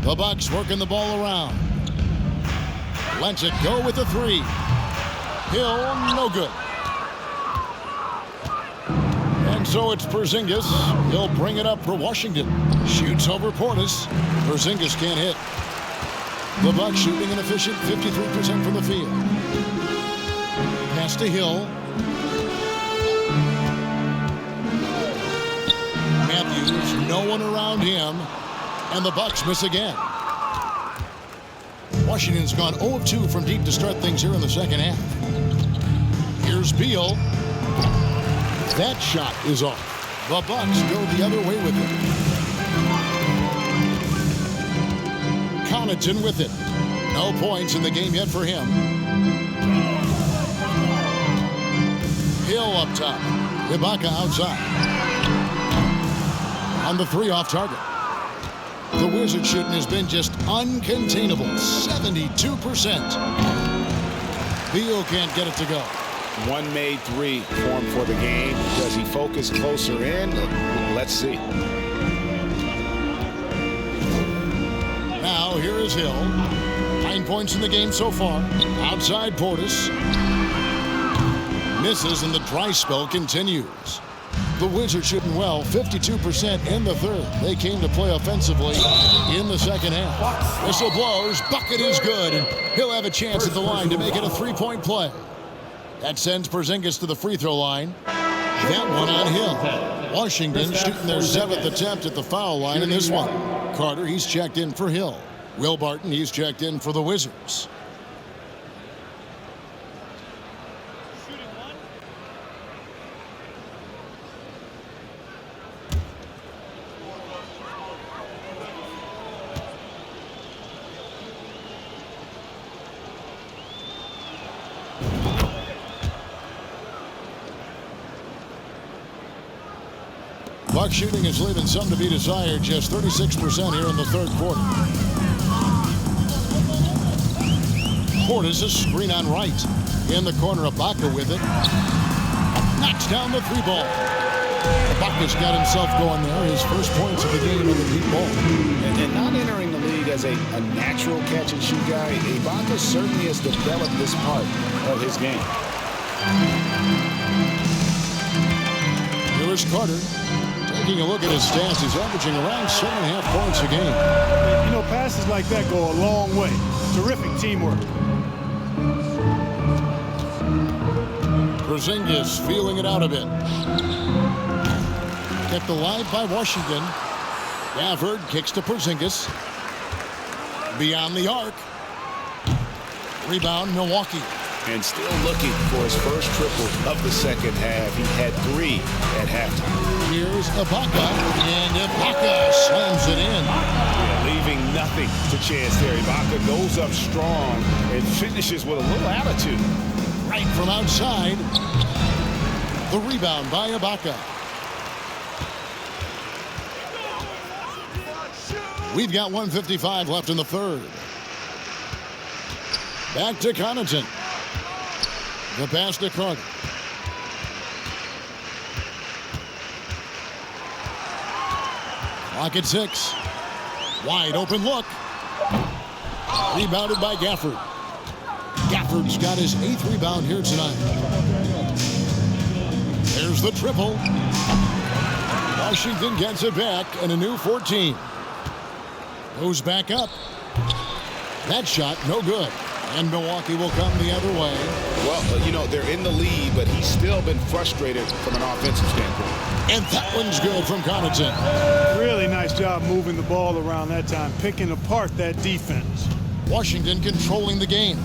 The Bucks working the ball around. Lets it go with the 3. Hill, no good. And so it's Porzingis. He'll bring it up for Washington. Shoots over Portis. Porzingis can't hit. The Bucks shooting an efficient 53% from the field. Pass to Hill. Matthews, no one around him. And the Bucks miss again. Washington's gone 0 of 2 from deep to start things here in the second half. Here's Beal. That shot is off. The Bucks go the other way with it. Connaughton with it. No points in the game yet for him. Hill up top. Ibaka outside. On the 3 off target. The Wizards shooting has been just uncontainable. 72%. Beal can't get it to go. One made 3 for him for the game. Does he focus closer in? Let's see. Now here is Hill. 9 points in the game so far. Outside Portis. Misses and the dry spell continues. The Wizards shooting well, 52% in the third. They came to play offensively in the second half. Whistle blows, bucket is good, and he'll have a chance at the line to make it a 3-point play. That sends Porzingis to the free throw line. That one on Hill. Washington shooting their 7th attempt at the foul line in this one. Carter, he's checked in for Hill. Will Barton, he's checked in for the Wizards. Buck shooting is leaving some to be desired, just 36% here in the third quarter. Portis, a screen on right. In the corner, Ibaka with it. Knocks down the 3 ball. Ibaka's got himself going there. His first points of the game on the deep ball. And not entering the league as a natural catch and shoot guy, Ibaka certainly has developed this part of his game. Here's Carter. Taking a look at his stats, he's averaging around 7.5 points a game. Passes like that go a long way. Terrific teamwork. Porzingis feeling it out a bit. Kept alive by Washington. Gafford kicks to Porzingis. Beyond the arc. Rebound, Milwaukee. and still looking for his first triple of the second half. He had 3 at halftime. Here's Ibaka, and Ibaka slams it in. Yeah, leaving nothing to chance there. Ibaka goes up strong and finishes with a little attitude. Right from outside. The rebound by Ibaka. We've got 1:55 left in the third. Back to Connaughton. The pass to Carter. Clock at 6. Wide open look. Rebounded by Gafford. Gafford's got his 8th rebound here tonight. There's the triple. Washington gets it back and a new 14. Goes back up. That shot, no good. And Milwaukee will come the other way. Well, you know, they're in the lead, but he's still been frustrated from an offensive standpoint. And that one's good from Connaughton. Really nice job moving the ball around that time, picking apart that defense. Washington controlling the game.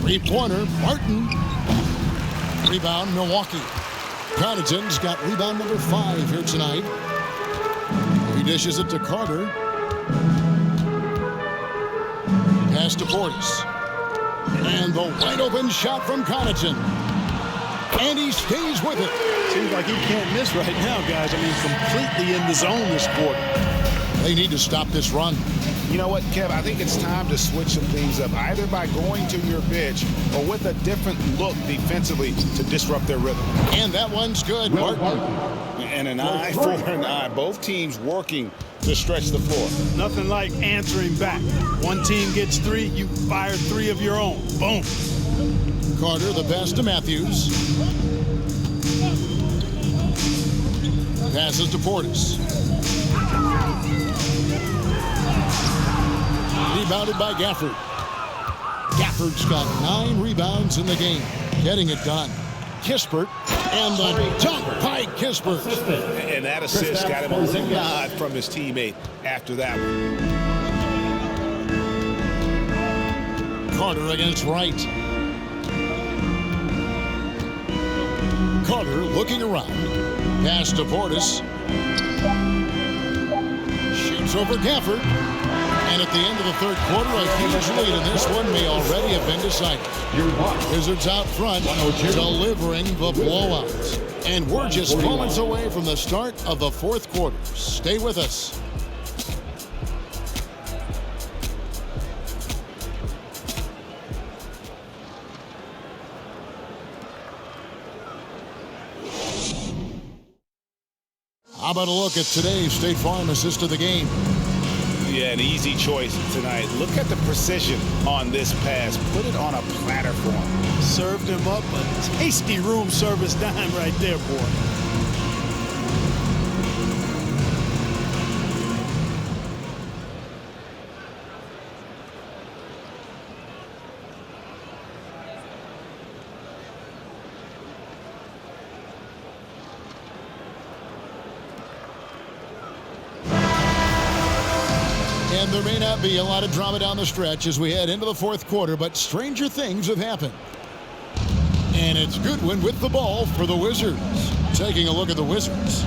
3-pointer, Martin. Rebound, Milwaukee. Connaughton's got rebound number 5 here tonight. He dishes it to Carter. Pass to Portis. And the wide open shot from Connaughton. And he stays with it. Seems like he can't miss right now, guys. I mean, completely in the zone this quarter. They need to stop this run. You know what, Kev? I think it's time to switch some things up, either by going to your bench or with a different look defensively to disrupt their rhythm. And that one's good, Martin. And an eye for an eye. Both teams working to stretch the floor. Nothing like answering back. One team gets 3, you fire 3 of your own. Boom. Carter, the pass to Matthews. Passes to Portis. Rebounded by Gafford. Gafford's got 9 rebounds in the game. Getting it done. Kispert, and the dunk by Kispert. And that assist got him a little nod from his teammate after that one. Carter against Wright. Carter looking around. Pass to Portis. Shoots over Gafford. And at the end of the third quarter, a huge lead in this one may already have been decided. Wizards out front, delivering the blowout. And we're just moments away from the start of the fourth quarter. Stay with us. How about a look at today's State Farm assist of the game? Yeah, an easy choice tonight. Look at the precision on this pass. Put it on a platter for him. Served him up a tasty room service dime right there, boy. And there may not be a lot of drama down the stretch as we head into the fourth quarter, but stranger things have happened. And it's Goodwin with the ball for the Wizards. Taking a look at the Wizards.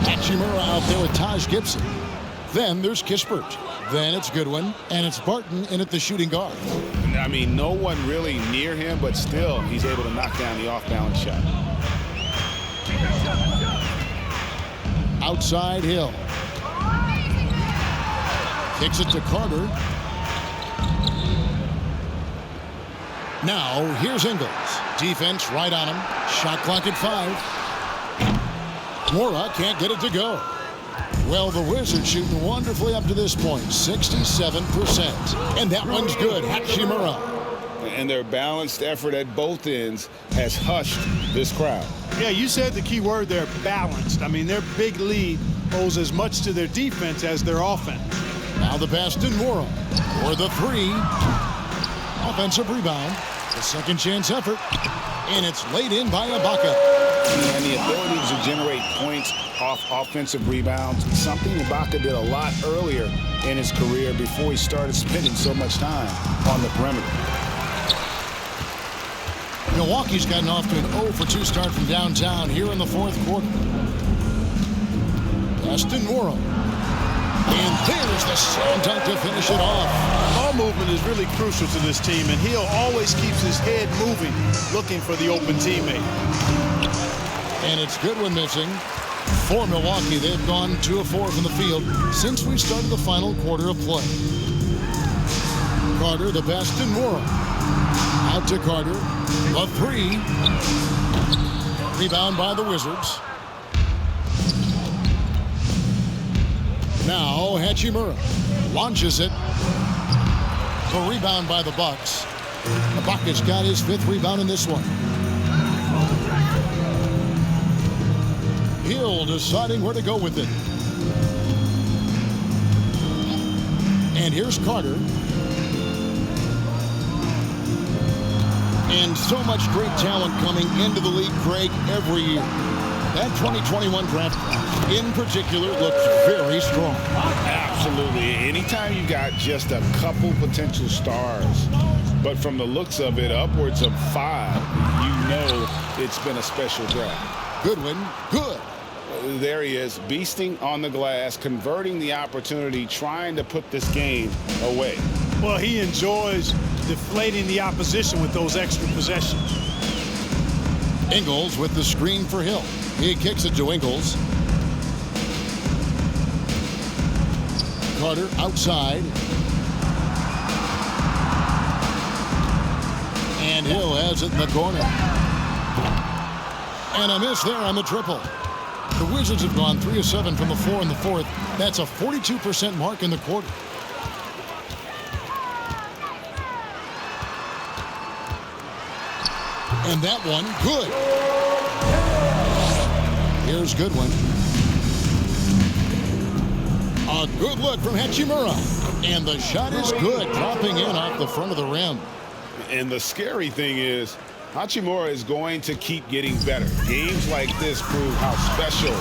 Hachimura out there with Taj Gibson. Then there's Kispert. Then it's Goodwin, and it's Barton in at the shooting guard. I mean, no one really near him, but still he's able to knock down the off-balance shot. Outside Hill. Kicks it to Carter. Now, here's Ingles. Defense right on him. Shot clock at 5. Mora can't get it to go. Well, the Wizards shooting wonderfully up to this point. 67%. And that one's good. Hachimura. And their balanced effort at both ends has hushed this crowd. Yeah, you said the key word there, balanced. I mean, their big lead owes as much to their defense as their offense. Now the pass to Mora for the 3. Offensive rebound. The second chance effort. And it's laid in by Ibaka. And the ability to generate points off offensive rebounds, something Ibaka did a lot earlier in his career before he started spending so much time on the perimeter. Milwaukee's gotten off to an 0-for-2 start from downtown here in the fourth quarter. Aston Morrow. And there's the slam dunk to finish it off. Ball movement is really crucial to this team, and Hill always keeps his head moving, looking for the open teammate. And it's Goodwin missing. For Milwaukee, they've gone 2 of 4 from the field since we started the final quarter of play. Carter, the best, and Morrow. Out to Carter. A 3. Rebound by the Wizards. Now Hachimura launches it. A rebound by the Bucks. Ibaka's got his 5th rebound in this one. Hill deciding where to go with it. And here's Carter. And so much great talent coming into the league, Greg, every year. That 2021 draft in particular looks very strong. Absolutely. Anytime you got just a couple potential stars, but from the looks of it, upwards of 5, you know it's been a special draft. Goodwin, good. There he is, beasting on the glass, converting the opportunity, trying to put this game away. Well, he enjoys deflating the opposition with those extra possessions. Ingles with the screen for Hill. He kicks it to Ingles. Carter outside. And Hill has it in the corner. And a miss there on the triple. The Wizards have gone 3 of 7 from the floor in the fourth. That's a 42% mark in the quarter. And that one, good. Here's Goodwin. A good look from Hachimura. And the shot is good, dropping in off the front of the rim. And the scary thing is, Hachimura is going to keep getting better. Games like this prove how special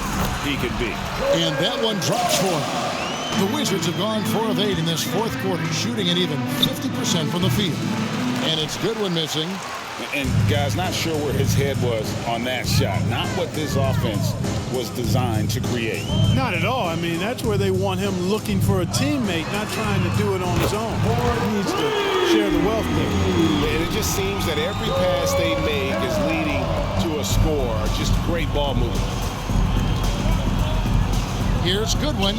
he can be. And that one drops for him. The Wizards have gone 4 of 8 in this fourth quarter, shooting at even 50% from the field. And it's Goodwin missing. And guys, not sure where his head was on that shot. Not what this offense was designed to create. Not at all. I mean, that's where they want him looking for a teammate, not trying to do it on his own. He needs to share the wealth there. And it just seems that every pass they make is leading to a score. Just great ball movement. Here's Goodwin.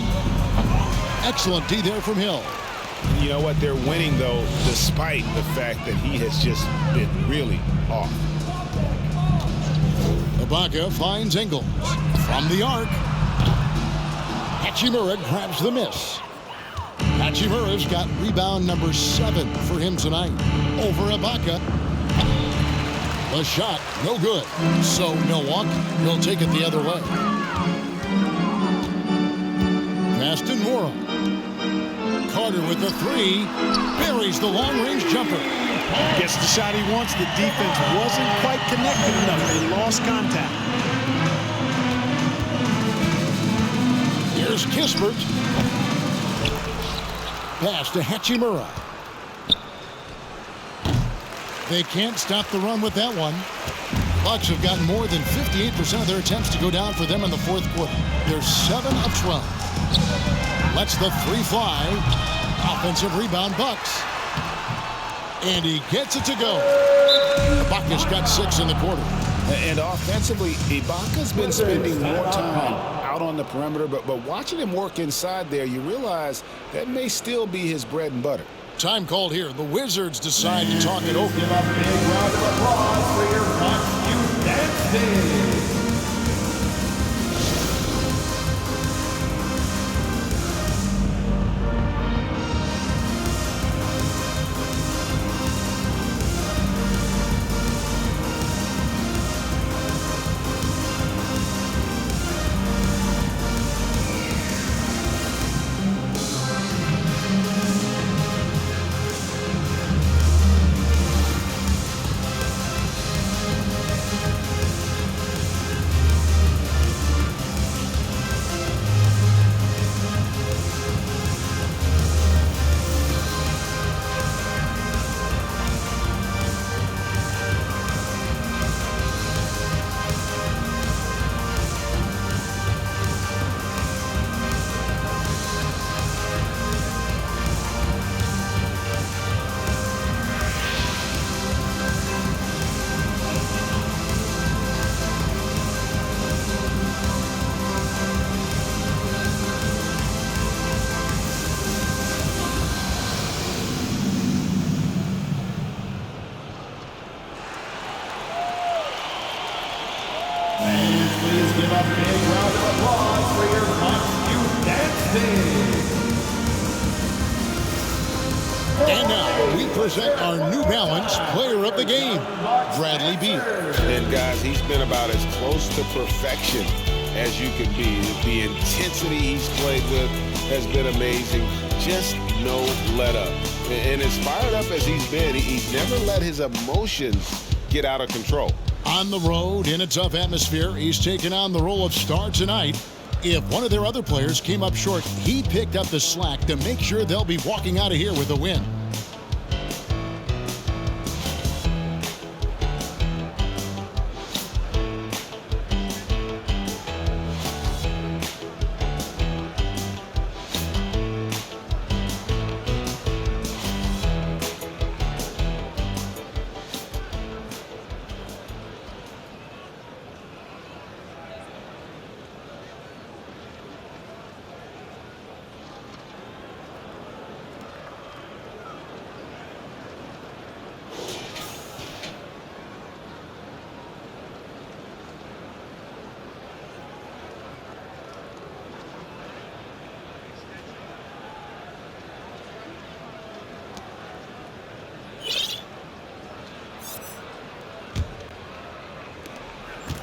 Excellent D there from Hill. You know what? They're winning, though, despite the fact that he has just been really off. Ibaka finds Ingles from the arc. Hachimura grabs the miss. Hachimura's got rebound number 7 for him tonight over Ibaka. The shot, no good. So Milwaukee will take it the other way. Aston Morrow. Carter with the 3, buries the long-range jumper. Gets the shot he wants. The defense wasn't quite connected enough. They lost contact. Here's Kispert. Pass to Hachimura. They can't stop the run with that one. Bucks have gotten more than 58% of their attempts to go down for them in the fourth quarter. They're 7 of 12. Lets the 3 fly. Offensive rebound, Bucks. And he gets it to go. Ibaka's got 6 in the quarter. And offensively, Ibaka's been spending more time out on the perimeter, but watching him work inside there, you realize that may still be his bread and butter. Time called here. The Wizards decide to talk it over. Give a big round of applause for your Bucks dancing. a big round of applause for your Fox Youth Dance Team. And now we present our New Balance Player of the Game, Bradley Beal. And guys, he's been about as close to perfection as you can be. The intensity he's played with has been amazing. Just no let up. And as fired up as he's been, he's never let his emotions get out of control. On the road, in a tough atmosphere, he's taken on the role of star tonight. If one of their other players came up short, he picked up the slack to make sure they'll be walking out of here with a win.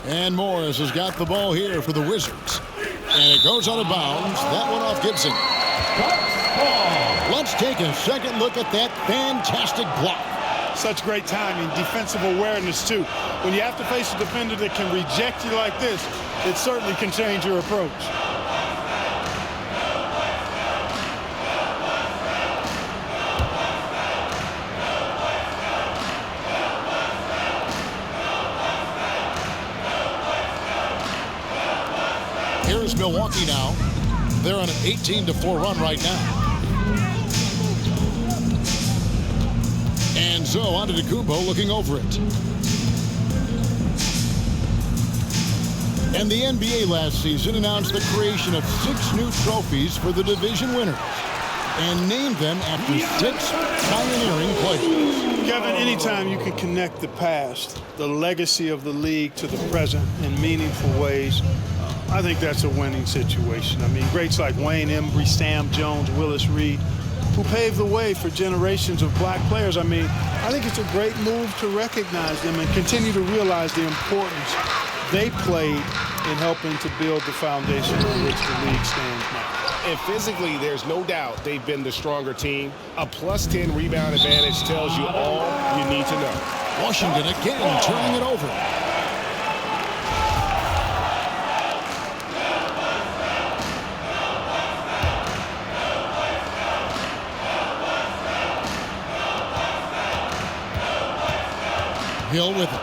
And Morris has got the ball here for the Wizards. And it goes out of bounds. That one off Gibson. Let's take a second look at that fantastic block. Such great timing, defensive awareness, too. When you have to face a defender that can reject you like this, it certainly can change your approach. Here's Milwaukee now. They're on an 18-4 run right now. And so on to Antetokounmpo looking over it. And the NBA last season announced the creation of 6 new trophies for the division winners and named them after 6 pioneering players. Kevin, anytime you can connect the past, the legacy of the league to the present in meaningful ways, I think that's a winning situation. I mean, greats like Wayne Embry, Sam Jones, Willis Reed, who paved the way for generations of black players. I mean, I think it's a great move to recognize them and continue to realize the importance they played in helping to build the foundation on which the league stands now. And physically, there's no doubt they've been the stronger team. A +10 rebound advantage tells you all you need to know. Washington again turning it over. Hill with it.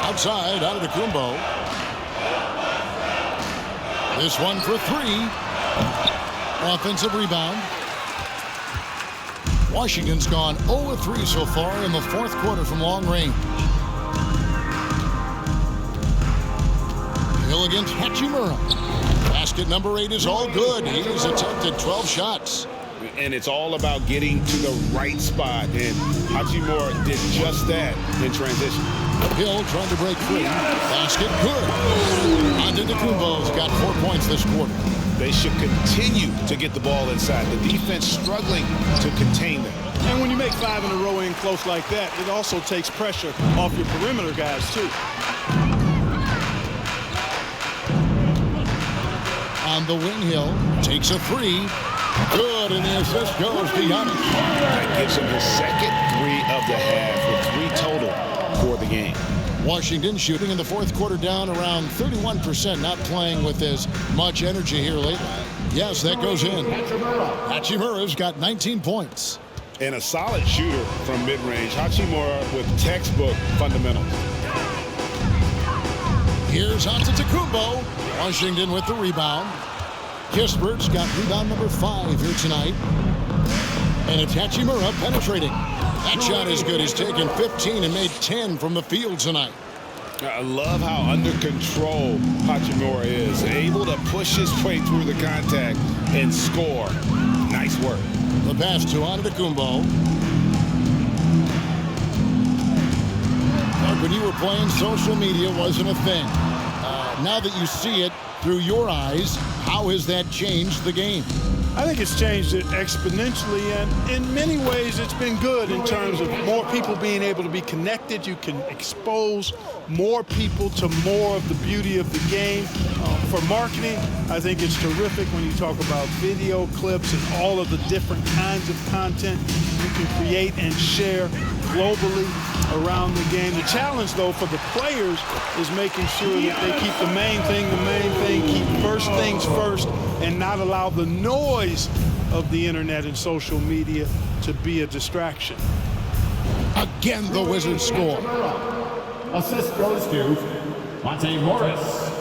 Outside, out of the Antetokounmpo. This one for 3. Offensive rebound. Washington's gone 0-3 so far in the 4th quarter from long range. Hill against Hachimura. Basket number 8 is all good. He's attempted 12 shots. And it's all about getting to the right spot. And Hachimura did just that in transition. Hill trying to break free. Basket good. Antetokounmpo's got 4 points this quarter. They should continue to get the ball inside. The defense struggling to contain them. And when you make 5 in a row in close like that, it also takes pressure off your perimeter guys, too. On the wing, Hill takes a 3. Good, and the assist goes to Giannis. That gives him his second 3 of the half, with 3 total for the game. Washington shooting in the 4th quarter down around 31%, not playing with as much energy here lately. Yes, that goes in. Hachimura's got 19 points. And a solid shooter from mid-range. Hachimura with textbook fundamentals. Here's Antetokounmpo. Washington with the rebound. Kispert's got rebound number 5 here tonight. And it's Hachimura penetrating. That shot is good. He's taken 15 and made 10 from the field tonight. I love how under control Hachimura is. Able to push his way through the contact and score. Nice work. The pass to Antetokounmpo. Mark, when you were playing, social media wasn't a thing. Now that you see it through your eyes, how has that changed the game? I think it's changed it exponentially, and in many ways it's been good in terms of more people being able to be connected. You can expose more people to more of the beauty of the game. For marketing, I think it's terrific when you talk about video clips and all of the different kinds of content you can create and share globally around the game. The challenge, though, for the players is making sure that they keep the main thing, keep first things first, and not allow the noise of the internet and social media to be a distraction. Again, the Wizards score. Assist goes to Monte Morris.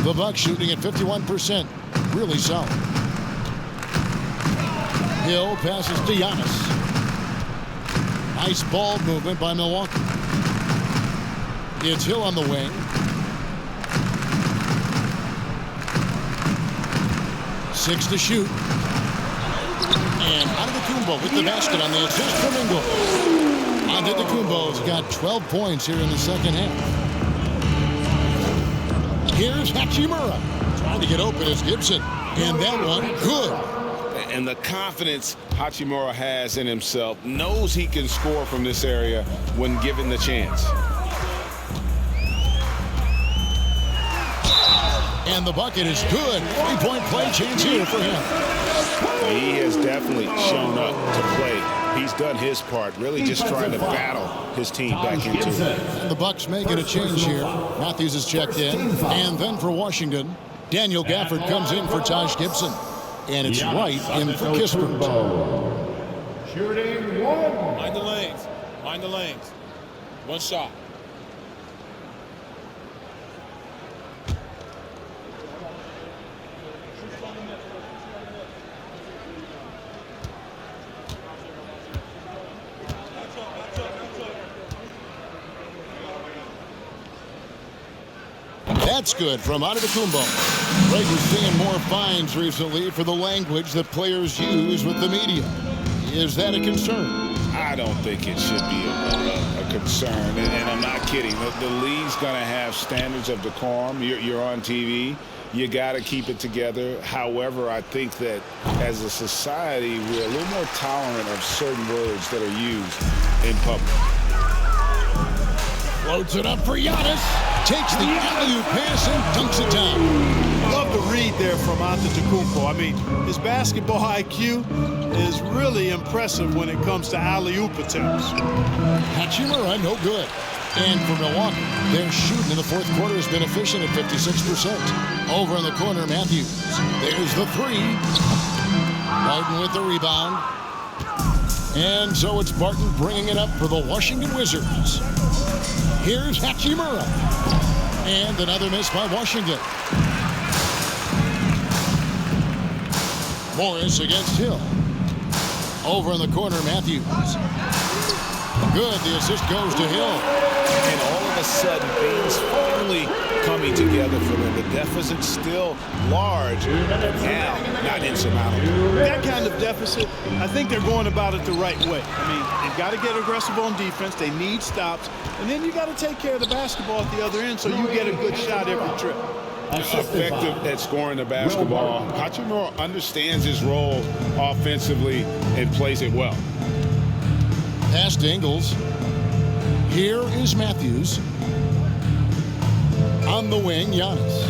The Bucks shooting at 51%. Really solid. Hill passes to Giannis. Nice ball movement by Milwaukee. It's Hill on the wing. Six to shoot. And Antetokounmpo with the basket on the assist from Ingles. Antetokounmpo's got 12 points here in the second half. Here's Hachimura. Trying to get open is Gibson. And that one, good. And the confidence Hachimura has in himself, knows he can score from this area when given the chance. And the bucket is good. Three-point play chance here for him. He has definitely shown up to play. He's done his part, really just trying to battle his team back into it. And the Bucks making a change here. Matthews is checked in. And then for Washington, Daniel Gafford comes in for Taj Gibson. And it's Wright in for Kispert. Shooting one. Mind the lanes. Mind the lanes. One shot. That's good from Antetokounmpo. Greg was seeing more fines recently for the language that players use with the media. Is that a concern? I don't think it should be a concern, and I'm not kidding. The league's going to have standards of decorum. You're on TV. You got to keep it together. However, I think that as a society, we're a little more tolerant of certain words that are used in public. Floats it up for Giannis. Takes the alley-oop pass and dunks it down. Love the read there from Antetokounmpo. I mean, his basketball IQ is really impressive when it comes to alley-oop attempts. Hachimura, no good. And for Milwaukee, their shooting in the fourth quarter has been efficient at 56%. Over in the corner, Matthews. There's the three. Barton with the rebound. And so it's Barton bringing it up for the Washington Wizards. Here's Hachimura. And another miss by Washington. Morris against Hill. Over in the corner, Matthews. Good, the assist goes to Hill. And all of a sudden, things finally coming together for them. The deficit's still large, but now not insurmountable. That kind of deficit, I think they're going about it the right way. I mean, they've got to get aggressive on defense. They need stops. And then you got to take care of the basketball at the other end so you get a good shot every trip. Effective at scoring the basketball. Hachimura understands his role offensively and plays it well. Pass to Ingles. Here is Matthews. On the wing, Giannis.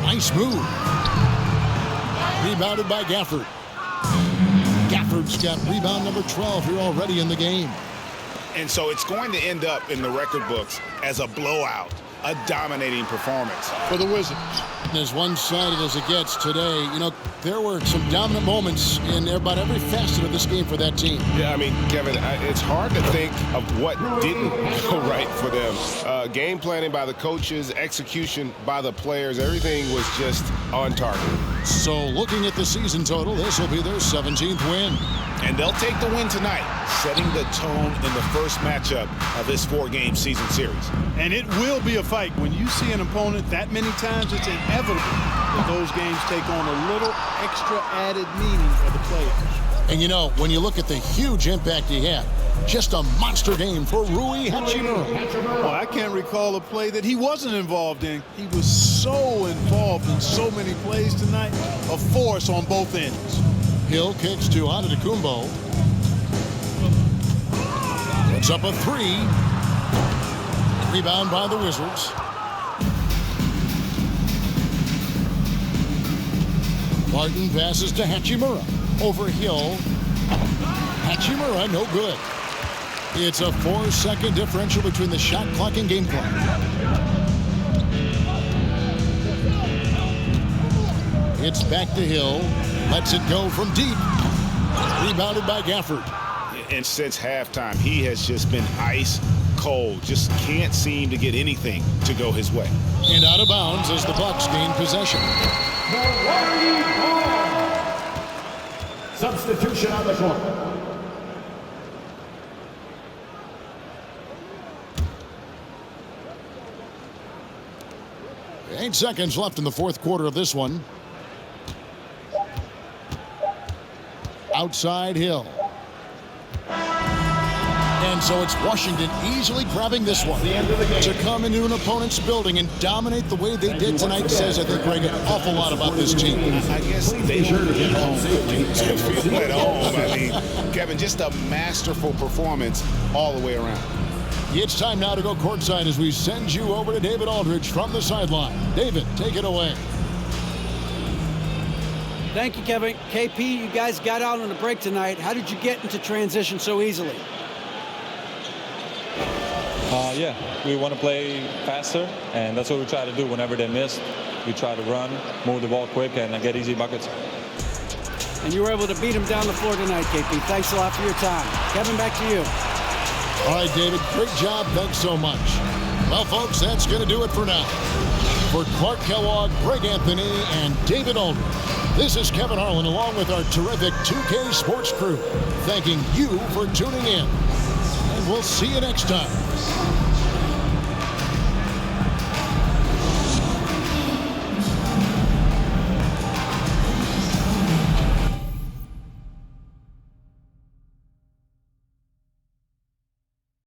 Nice move. Rebounded by Gafford. Gafford's got rebound number 12 here already in the game. And so it's going to end up in the record books as a blowout, a dominating performance for the Wizards. As one-sided as it gets today, you know, there were some dominant moments in about every facet of this game for that team. Yeah, I mean, Kevin, it's hard to think of what didn't go right for them. Game planning by the coaches, execution by the players, everything was just on target. So looking at the season total, this will be their 17th win. And they'll take the win tonight, setting the tone in the first matchup of this 4-game season series. And it will be a fight. When you see an opponent that many times, it's inevitable that those games take on a little extra added meaning for the players. And you know, when you look at the huge impact he had, just a monster game for Jrue. Well, I can't recall a play that he wasn't involved in. He was so involved in so many plays tonight, a force on both ends. Hill kicks to Antetokounmpo. It's up a 3. Rebound by the Wizards. Martin passes to Hachimura. Over Hill. Hachimura, no good. It's a 4-second differential between the shot clock and game clock. It's back to Hill. Lets it go from deep. Rebounded by Gafford. And since halftime, he has just been ice cold. Just can't seem to get anything to go his way. And out of bounds as the Bucks gain possession. Substitution on the court. 8 seconds left in the fourth quarter of this one. Outside Hill. And so it's Washington easily grabbing this one. To come into an opponent's building and dominate the way they did tonight says, I think, Greg, an awful lot about this team. I guess they should get home. Feel at home. I mean, Kevin, just a masterful performance all the way around. It's time now to go courtside as we send you over to David Aldridge from the sideline. David, take it away. Thank you, Kevin. KP, you guys got out on the break tonight. How did you get into transition so easily? Yeah, we want to play faster, and that's what we try to do whenever they miss. We try to run, move the ball quick, and get easy buckets. And you were able to beat them down the floor tonight, KP. Thanks a lot for your time. Kevin, back to you. All right, David, great job. Thanks so much. Well, folks, that's going to do it for now. For Clark Kellogg, Greg Anthony, and David Aldridge, this is Kevin Harlan along with our terrific 2K Sports crew, thanking you for tuning in. And we'll see you next time.